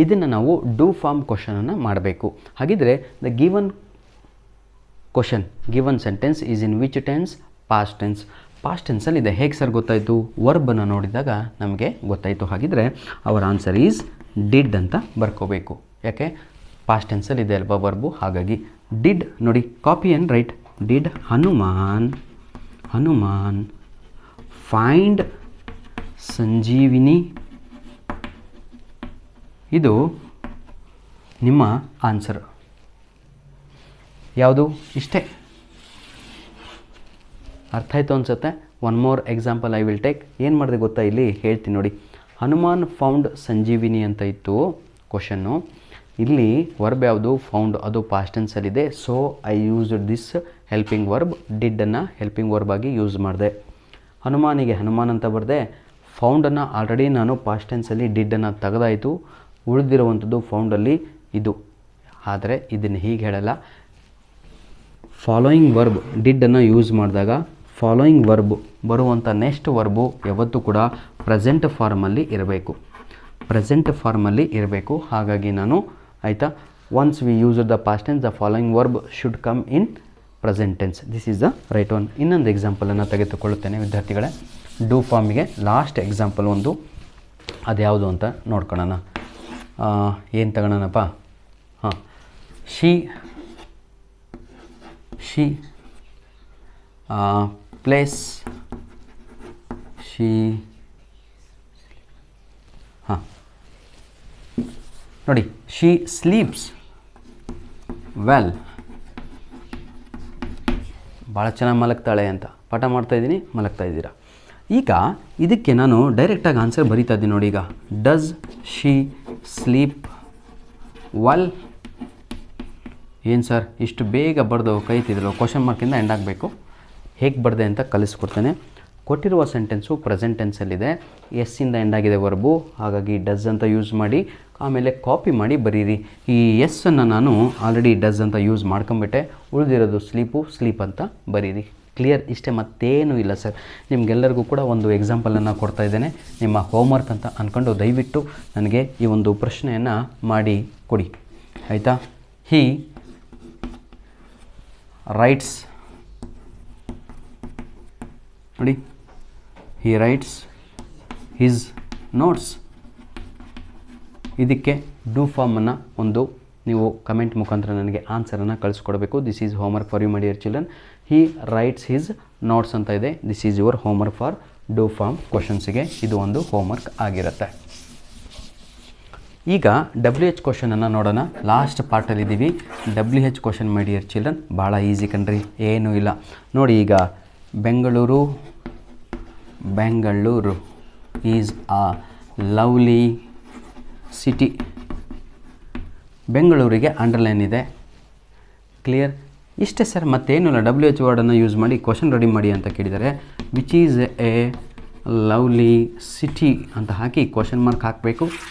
ಇದನ್ನು ನಾವು ಡೂ ಫಾರ್ಮ್ ಕ್ವಶನನ್ನು ಮಾಡಬೇಕು. ಹಾಗಿದ್ರೆ the given question given sentence is in which tense? Past tense. Past ಟೆನ್ಸಲ್ಲಿದೆ. ಹೇಗೆ ಸರ್ ಗೊತ್ತಾಯಿತು? ವರ್ಬನ್ನು ನೋಡಿದಾಗ ನಮಗೆ ಗೊತ್ತಾಯಿತು. ಹಾಗಿದ್ರೆ ಅವರ್ ಆನ್ಸರ್ ಈಸ್ ಡಿಡ್ ಅಂತ ಬರ್ಕೋಬೇಕು. ಯಾಕೆ? ಪಾಸ್ಟ್ ಟೆನ್ಸಲ್ಲಿ ಇದೆ ಅಲ್ವಾ ವರ್ಬು, ಹಾಗಾಗಿ ಡಿಡ್. ನೋಡಿ, copy and write. Did Hanuman find Sanjeevani. ಇದು ನಿಮ್ಮ ಆನ್ಸರ್. ಯಾವುದು? ಇಷ್ಟೇ. ಅರ್ಥ ಆಯಿತು ಅನಿಸುತ್ತೆ. One more example I will take. ಏನು ಮಾಡಿದೆ ಗೊತ್ತಾ? ಇಲ್ಲಿ ಹೇಳ್ತೀನಿ ನೋಡಿ. ಹನುಮಾನ್ ಫೌಂಡ್ ಸಂಜೀವಿನಿ ಅಂತ ಇತ್ತು ಕ್ವಶನ್ನು. ಇಲ್ಲಿ ವರ್ಬ್ ಯಾವುದು? ಫೌಂಡ್. ಅದು ಪಾಸ್ಟ್ ಟೆನ್ಸಲ್ಲಿದೆ. So I used this helping verb. ಡಿಡ್ಡನ್ನು ಹೆಲ್ಪಿಂಗ್ ವರ್ಬ್ ಆಗಿ ಯೂಸ್ ಮಾಡಿದೆ. ಹನುಮಾನಿಗೆ ಹನುಮಾನ್ ಅಂತ ಬರೆದೆ. ಫೌಂಡನ್ನು ಆಲ್ರೆಡಿ ನಾನು ಪಾಸ್ಟ್ ಟೆನ್ಸಲ್ಲಿ ಡಿಡ್ಡನ್ನು ತೆಗೆದಾಯಿತು. ಉಳಿದಿರುವಂಥದ್ದು ಫೌಂಡಲ್ಲಿ ಇದು. ಆದರೆ ಇದನ್ನು ಹೀಗೆ ಹೇಳಲ್ಲ. ಫಾಲೋಯಿಂಗ್ ವರ್ಬ್ ಡಿಡ್ಡನ್ನು ಯೂಸ್ ಮಾಡಿದಾಗ ಫಾಲೋಯಿಂಗ್ ವರ್ಬ್ ಬರುವಂಥ ನೆಕ್ಸ್ಟ್ ವರ್ಬು ಯಾವತ್ತೂ ಕೂಡ ಪ್ರೆಸೆಂಟ್ ಫಾರ್ಮಲ್ಲಿ ಇರಬೇಕು. ಹಾಗಾಗಿ ನಾನು ಆಯಿತಾ, once we use the past tense the following verb should come in present tense. This is the right one. ಇನ್ನೊಂದು ಎಕ್ಸಾಂಪಲನ್ನು ತೆಗೆದುಕೊಳ್ಳುತ್ತೇನೆ ವಿದ್ಯಾರ್ಥಿಗಳೇ. ಡೂ ಫಾರ್ಮಿಗೆ ಲಾಸ್ಟ್ ಎಕ್ಸಾಂಪಲ್ ಒಂದು. ಅದ್ಯಾವುದು ಅಂತ ನೋಡ್ಕೊಳ್ಳೋಣ. ಏನು ತಗೊಳ್ಳೋಣಪ್ಪ? ಹಾಂ, ಶಿ ಪ್ಲೇಸ್ ಹಾಂ ನೋಡಿ, ಶಿ ಸ್ಲೀಪ್ಸ್ ವೆಲ್. ಭಾಳ ಚೆನ್ನಾಗಿ ಮಲಗ್ತಾಳೆ ಅಂತ ಪಾಠ ಮಾಡ್ತಾಯಿದ್ದೀನಿ, ಮಲಗ್ತಾ ಇದ್ದೀರಾ. ಈಗ ಇದಕ್ಕೆ ನಾನು ಡೈರೆಕ್ಟಾಗಿ ಆನ್ಸರ್ ಬರೀತಾ ಇದ್ದೀನಿ ನೋಡಿ. ಈಗ ಡಸ್ ಶಿ ಸ್ಲೀಪ್ ವೆಲ್? ಏನು ಸರ್ ಇಷ್ಟು ಬೇಗ ಬರೆದು ಕೈ ತಿದ್ರು? ಕ್ವಶನ್ ಮಾರ್ಕಿಂದ ಎಂಡ್ ಆಗಬೇಕು. ಹೇಗೆ ಬರೆದೆ ಅಂತ ಕಲಿಸ್ಕೊಡ್ತೇನೆ. ಕೊಟ್ಟಿರುವ ಸೆಂಟೆನ್ಸು ಪ್ರೆಸೆಂಟ್ ಟೆನ್ಸಲ್ಲಿದೆ. ಎಸ್ಸಿಂದ ಎಂಡ್ ಆಗಿದೆ ವರ್ಬು, ಹಾಗಾಗಿ ಡಸ್ ಅಂತ ಯೂಸ್ ಮಾಡಿ ಆಮೇಲೆ ಕಾಪಿ ಮಾಡಿ ಬರೀರಿ. ಈ ಎಸ್ಸನ್ನು ನಾನು ಆಲ್ರೆಡಿ ಡಸ್ ಅಂತ ಯೂಸ್ ಮಾಡ್ಕೊಂಬಿಟ್ಟೆ. ಉಳಿದಿರೋದು ಸ್ಲೀಪ್ ಅಂತ ಬರೀರಿ. ಕ್ಲಿಯರ್? ಇಷ್ಟೇ, ಮತ್ತೇನೂ ಇಲ್ಲ ಸರ್. ನಿಮಗೆಲ್ಲರಿಗೂ ಕೂಡ ಒಂದು ಎಕ್ಸಾಂಪಲನ್ನು ಕೊಡ್ತಾ ಇದ್ದೇನೆ ನಿಮ್ಮ ಹೋಮ್ವರ್ಕ್ ಅಂತ ಅಂದ್ಕೊಂಡು ದಯವಿಟ್ಟು ನನಗೆ ಈ ಒಂದು ಪ್ರಶ್ನೆಯನ್ನು ಮಾಡಿ ಕೊಡಿ, ಆಯಿತಾ? ಹಿ ರೈಟ್ಸ್, ನೋಡಿ, ಹಿ ರೈಟ್ಸ್ ಹಿಸ್ ನೋಟ್ಸ್. ಇದಕ್ಕೆ ಡೂ ಫಾರ್ಮನ್ನು ಒಂದು ನೀವು ಕಮೆಂಟ್ ಮುಖಾಂತರ ನನಗೆ ಆನ್ಸರನ್ನು ಕಳಿಸ್ಕೊಡ್ಬೇಕು. This is homework for you my dear children. He writes his notes ಅಂತ ಇದೆ. This is your homework for do form ಕ್ವಶನ್ಸಿಗೆ. ಇದು ಒಂದು ಹೋಮ್ವರ್ಕ್ ಆಗಿರುತ್ತೆ. ಈಗ WH ಕ್ವಶನನ್ನು ನೋಡೋಣ. ಲಾಸ್ಟ್ ಪಾರ್ಟಲ್ಲಿದ್ದೀವಿ. WH question my dear children ಭಾಳ ಈಸಿ ಕಣ್ರಿ, ಏನೂ ಇಲ್ಲ. ನೋಡಿ, ಈಗ Bengaluru is a lovely city. ಬೆಂಗಳೂರಿಗೆ ಅಂಡರ್ಲೈನ್ ಇದೆ. ಕ್ಲಿಯರ್? ಇಷ್ಟೇ ಸರ್, ಮತ್ತೇನು ಇಲ್ಲ. WH ವರ್ಡನ್ನು ಯೂಸ್ ಮಾಡಿ ಕ್ವಶನ್ ರೆಡಿ ಮಾಡಿ ಅಂತ ಕೇಳಿದ್ದಾರೆ. Which is A lovely city ಅಂತ ಹಾಕಿ ಕ್ವಶನ್ ಮಾರ್ಕ್ ಹಾಕಬೇಕು.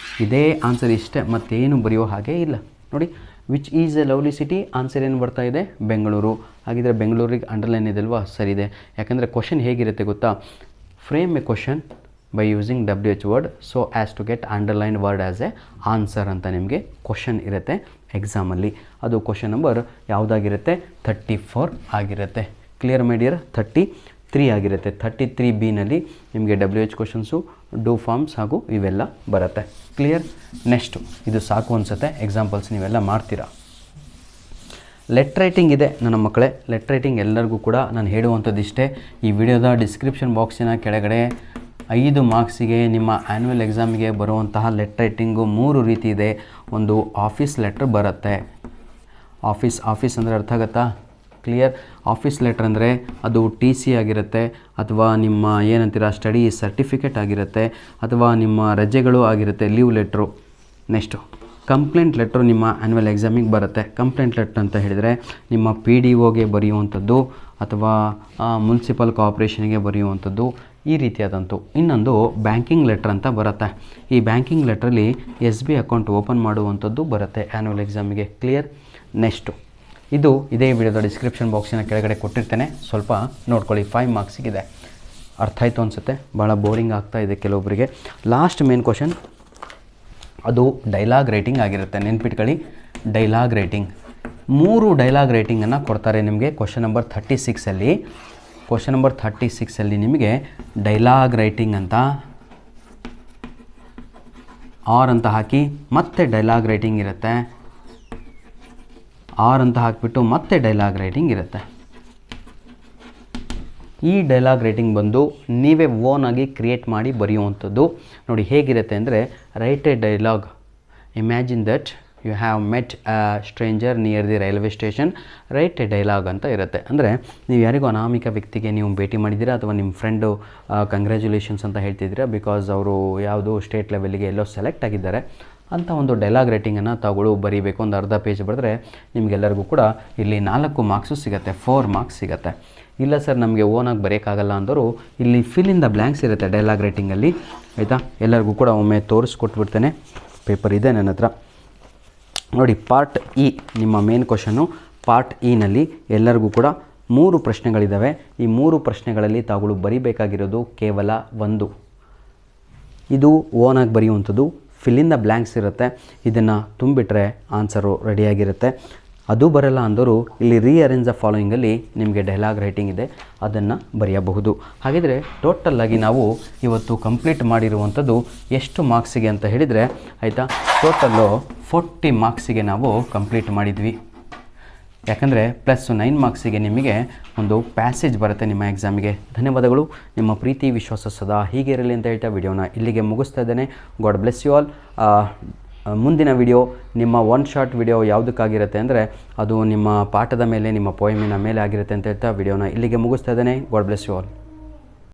ಇದೇ ಆನ್ಸರ್, ಇಷ್ಟೇ, ಮತ್ತೇನು ಬರೆಯೋ ಹಾಗೆ ಇಲ್ಲ. ನೋಡಿ, which is A lovely city, answer ಏನು ಬರ್ತಾ ಇದೆ? ಬೆಂಗಳೂರು. ಹಾಗಿದ್ರೆ ಬೆಂಗಳೂರಿಗೆ ಅಂಡರ್ಲೈನ್ ಇದೆ ಅಲ್ವಾ? ಸರಿ ಇದೆ. ಯಾಕಂದರೆ ಕ್ವಶನ್ ಹೇಗಿರುತ್ತೆ ಗೊತ್ತಾ? Frame a question by using WH word so as to get underline word as a answer ಅಂತ ನಿಮಗೆ ಕ್ವಶನ್ ಇರುತ್ತೆ ಎಕ್ಸಾಮಲ್ಲಿ. ಅದು ಕ್ವಶನ್ ನಂಬರ್ ಯಾವುದಾಗಿರುತ್ತೆ? 34 ಆಗಿರುತ್ತೆ. Clear my dear? 33 ಆಗಿರುತ್ತೆ. 33B ನಿಮಗೆ WH ಕ್ವಶನ್ಸು, ಡೂ ಫಾರ್ಮ್ಸ್ ಹಾಗೂ ಇವೆಲ್ಲ ಬರುತ್ತೆ. ಕ್ಲಿಯರ್? ನೆಕ್ಸ್ಟು ಇದು ಸಾಕು ಅನಿಸುತ್ತೆ. ಎಕ್ಸಾಂಪಲ್ಸ್ ನೀವೆಲ್ಲ ಮಾಡ್ತೀರಾ. ಲೆಟ್ ರೈಟಿಂಗ್ ಇದೆ ನನ್ನ ಮಕ್ಕಳೇ. ಲೆಟ್ ರೈಟಿಂಗ್ ಎಲ್ಲರಿಗೂ ಕೂಡ ನಾನು ಹೇಳುವಂಥದ್ದು ಇಷ್ಟೇ. ಈ ವಿಡಿಯೋದ ಡಿಸ್ಕ್ರಿಪ್ಷನ್ ಬಾಕ್ಸಿನ ಕೆಳಗಡೆ 5 ಮಾರ್ಕ್ಸಿಗೆ ನಿಮ್ಮ ಆ್ಯನ್ಯುವಲ್ ಎಕ್ಸಾಮಿಗೆ ಬರುವಂತಹ ಲೆಟ್ ರೈಟಿಂಗು 3 ರೀತಿ ಇದೆ. ಒಂದು ಆಫೀಸ್ ಲೆಟ್ರ್ ಬರುತ್ತೆ. ಆಫೀಸ್ ಅಂದರೆ ಅರ್ಥ ಆಗುತ್ತಾ? ಕ್ಲಿಯರ್? ಆಫೀಸ್ ಲೆಟ್ರ್ ಅಂದರೆ ಅದು TC ಆಗಿರುತ್ತೆ, ಅಥವಾ ನಿಮ್ಮ ಏನಂತೀರ ಸ್ಟಡಿ ಸರ್ಟಿಫಿಕೇಟ್ ಆಗಿರುತ್ತೆ, ಅಥವಾ ನಿಮ್ಮ ರಜೆಗಳು ಆಗಿರುತ್ತೆ, leave letter. Next complaint letter ನಿಮ್ಮ ಆ್ಯನ್ಯುವಲ್ ಎಕ್ಸಾಮಿಗೆ ಬರುತ್ತೆ. ಕಂಪ್ಲೇಂಟ್ ಲೆಟ್ರ್ ಅಂತ ಹೇಳಿದರೆ ನಿಮ್ಮ PDOಗೆ ಬರೆಯುವಂಥದ್ದು ಅಥವಾ ಮುನ್ಸಿಪಲ್ ಕಾರ್ಪೊರೇಷನ್ಗೆ ಬರೆಯುವಂಥದ್ದು, ಈ ರೀತಿಯಾದಂಥ. ಇನ್ನೊಂದು ಬ್ಯಾಂಕಿಂಗ್ ಲೆಟ್ರ್ ಅಂತ ಬರುತ್ತೆ. ಈ ಬ್ಯಾಂಕಿಂಗ್ ಲೆಟ್ರಲ್ಲಿ SB ಅಕೌಂಟ್ ಓಪನ್ ಮಾಡುವಂಥದ್ದು ಬರುತ್ತೆ ಆ್ಯನ್ಯುವಲ್ ಎಕ್ಸಾಮಿಗೆ. ಕ್ಲಿಯರ್? ನೆಕ್ಸ್ಟು ಇದು ಇದೇ ವಿಡಿಯೋದ ಡಿಸ್ಕ್ರಿಪ್ಷನ್ ಬಾಕ್ಸಿನ ಕೆಳಗಡೆ ಕೊಟ್ಟಿರ್ತೇನೆ, ಸ್ವಲ್ಪ ನೋಡ್ಕೊಳ್ಳಿ. 5 ಮಾರ್ಕ್ಸಿಗಿದೆ. ಅರ್ಥ ಆಯಿತು ಅನಿಸುತ್ತೆ. ಭಾಳ ಬೋರಿಂಗ್ ಆಗ್ತಾ ಇದೆ ಕೆಲವೊಬ್ಬರಿಗೆ. ಲಾಸ್ಟ್ ಮೇನ್ ಕ್ವಶನ್ ಅದು ಡೈಲಾಗ್ ರೈಟಿಂಗ್ ಆಗಿರುತ್ತೆ. ನೆನ್ಪಿಟ್ಕೊಳ್ಳಿ, ಡೈಲಾಗ್ ರೈಟಿಂಗ್. 3 ಡೈಲಾಗ್ ರೈಟಿಂಗನ್ನು ಕೊಡ್ತಾರೆ ನಿಮಗೆ ಕ್ವಶನ್ ನಂಬರ್ 36ಅಲ್ಲಿ. ಕ್ವಶನ್ ನಂಬರ್ 36ಅಲ್ಲಿ ನಿಮಗೆ ಡೈಲಾಗ್ ರೈಟಿಂಗ್ ಅಂತ ಆರ್ ಅಂತ ಹಾಕಿ ಮತ್ತೆ ಡೈಲಾಗ್ ರೈಟಿಂಗ್ ಇರುತ್ತೆ, ಆರ್ ಅಂತ ಹಾಕಿಬಿಟ್ಟು ಮತ್ತೆ ಡೈಲಾಗ್ ರೈಟಿಂಗ್ ಇರುತ್ತೆ. ಈ ಡೈಲಾಗ್ ರೈಟಿಂಗ್ ಬಂದು ನೀವೇ ಓನಾಗಿ ಕ್ರಿಯೇಟ್ ಮಾಡಿ ಬರೆಯುವಂಥದ್ದು. ನೋಡಿ ಹೇಗಿರುತ್ತೆ ಅಂದರೆ, write a dialogue, imagine that you have met a stranger near the railway station, write a dialogue ಅಂತ ಇರುತ್ತೆ. ಅಂದರೆ ನೀವು ಯಾರಿಗೂ ಅನಾಮಿಕ ವ್ಯಕ್ತಿಗೆ ನೀವು ಭೇಟಿ ಮಾಡಿದ್ದೀರಾ ಅಥವಾ ನಿಮ್ಮ ಫ್ರೆಂಡು ಕಂಗ್ರ್ಯಾಚುಲೇಷನ್ಸ್ ಅಂತ ಹೇಳ್ತಿದ್ದೀರಾ, ಬಿಕಾಸ್ ಅವರು ಯಾವುದೋ ಸ್ಟೇಟ್ ಲೆವೆಲ್ಗೆ ಎಲ್ಲೋ ಸೆಲೆಕ್ಟ್ ಆಗಿದ್ದಾರೆ ಅಂತ ಒಂದು ಡೈಲಾಗ್ ರೈಟಿಂಗನ್ನು ತಗೊಳ್ಳು ಬರೀಬೇಕು. ಒಂದು ಅರ್ಧ ಪೇಜ್ ಬರೆದ್ರೆ ನಿಮಗೆಲ್ಲರಿಗೂ ಕೂಡ ಇಲ್ಲಿ 4 ಮಾರ್ಕ್ಸು ಸಿಗುತ್ತೆ, 4 ಮಾರ್ಕ್ಸ್ ಸಿಗುತ್ತೆ. ಇಲ್ಲ ಸರ್ ನಮಗೆ ಓನಾಗಿ ಬರೆಯೋಕ್ಕಾಗಲ್ಲ ಅಂದರು, ಇಲ್ಲಿ ಫಿಲ್ ಇನ್ ದ ಬ್ಲ್ಯಾಂಕ್ಸ್ ಇರುತ್ತೆ ಡೈಲಾಗ್ ರೈಟಿಂಗಲ್ಲಿ, ಆಯಿತಾ. ಎಲ್ಲರಿಗೂ ಕೂಡ ಒಮ್ಮೆ ತೋರಿಸ್ಕೊಟ್ಬಿಡ್ತೇನೆ, ಪೇಪರ್ ಇದೆ ನನ್ನ ಹತ್ರ. ನೋಡಿ, ಪಾರ್ಟ್ ಇ ನಿಮ್ಮ ಮೇನ್ ಕ್ವಶನ್ನು. ಪಾರ್ಟ್ ಇನಲ್ಲಿ ಎಲ್ಲರಿಗೂ ಕೂಡ 3 ಪ್ರಶ್ನೆಗಳಿದ್ದಾವೆ. ಈ 3 ಪ್ರಶ್ನೆಗಳಲ್ಲಿ ತಾವುಗಳು ಬರಿಬೇಕಾಗಿರೋದು ಕೇವಲ 1. ಇದು ಓನಾಗಿ ಬರೆಯುವಂಥದ್ದು, ಫಿಲ್ ಇನ್ ದ ಬ್ಲ್ಯಾಂಕ್ಸ್ ಇರುತ್ತೆ. ಇದನ್ನು ತುಂಬಿಟ್ರೆ ಆನ್ಸರು ರೆಡಿಯಾಗಿರುತ್ತೆ. ಅದು ಬರಲ್ಲ ಅಂದರು ಇಲ್ಲಿ ರೀಅರೇಂಜ್ ದ ಫಾಲೋಯಿಂಗಲ್ಲಿ ನಿಮಗೆ ಡೈಲಾಗ್ ರೈಟಿಂಗ್ ಇದೆ, ಅದನ್ನು ಬರೆಯಬಹುದು. ಹಾಗಿದ್ರೆ ಟೋಟಲ್ಲಾಗಿ ನಾವು ಇವತ್ತು ಕಂಪ್ಲೀಟ್ ಮಾಡಿರುವಂಥದ್ದು ಎಷ್ಟು ಮಾರ್ಕ್ಸಿಗೆ ಅಂತ ಹೇಳಿದರೆ, ಆಯಿತಾ, ಟೋಟಲ್ಲು 40 ಮಾರ್ಕ್ಸಿಗೆ ನಾವು ಕಂಪ್ಲೀಟ್ ಮಾಡಿದ್ವಿ. ಯಾಕಂದರೆ +9 ಮಾರ್ಕ್ಸಿಗೆ ನಿಮಗೆ ಒಂದು ಪ್ಯಾಸೇಜ್ ಬರುತ್ತೆ ನಿಮ್ಮ ಎಕ್ಸಾಮಿಗೆ. ಧನ್ಯವಾದಗಳು. ನಿಮ್ಮ ಪ್ರೀತಿ ವಿಶ್ವಾಸ ಸದಾ ಹೀಗೆ ಇರಲಿ ಅಂತ ಹೇಳ್ತಾ ವಿಡಿಯೋನ ಇಲ್ಲಿಗೆ ಮುಗಿಸ್ತಾ ಇದ್ದೇನೆ. God bless you all. ಮುಂದಿನ ವಿಡಿಯೋ ನಿಮ್ಮ 1 ಶಾರ್ಟ್ ವಿಡಿಯೋ ಯಾವುದಕ್ಕಾಗಿರುತ್ತೆ ಅಂದರೆ ಅದು ನಿಮ್ಮ ಪಾಠದ ಮೇಲೆ, ನಿಮ್ಮ ಪೋಯಮಿನ ಮೇಲೆ ಆಗಿರುತ್ತೆ ಅಂತ ಹೇಳ್ತಾ ವಿಡಿಯೋನ ಇಲ್ಲಿಗೆ ಮುಗಿಸ್ತಾ ಇದ್ದೇನೆ. God bless you all.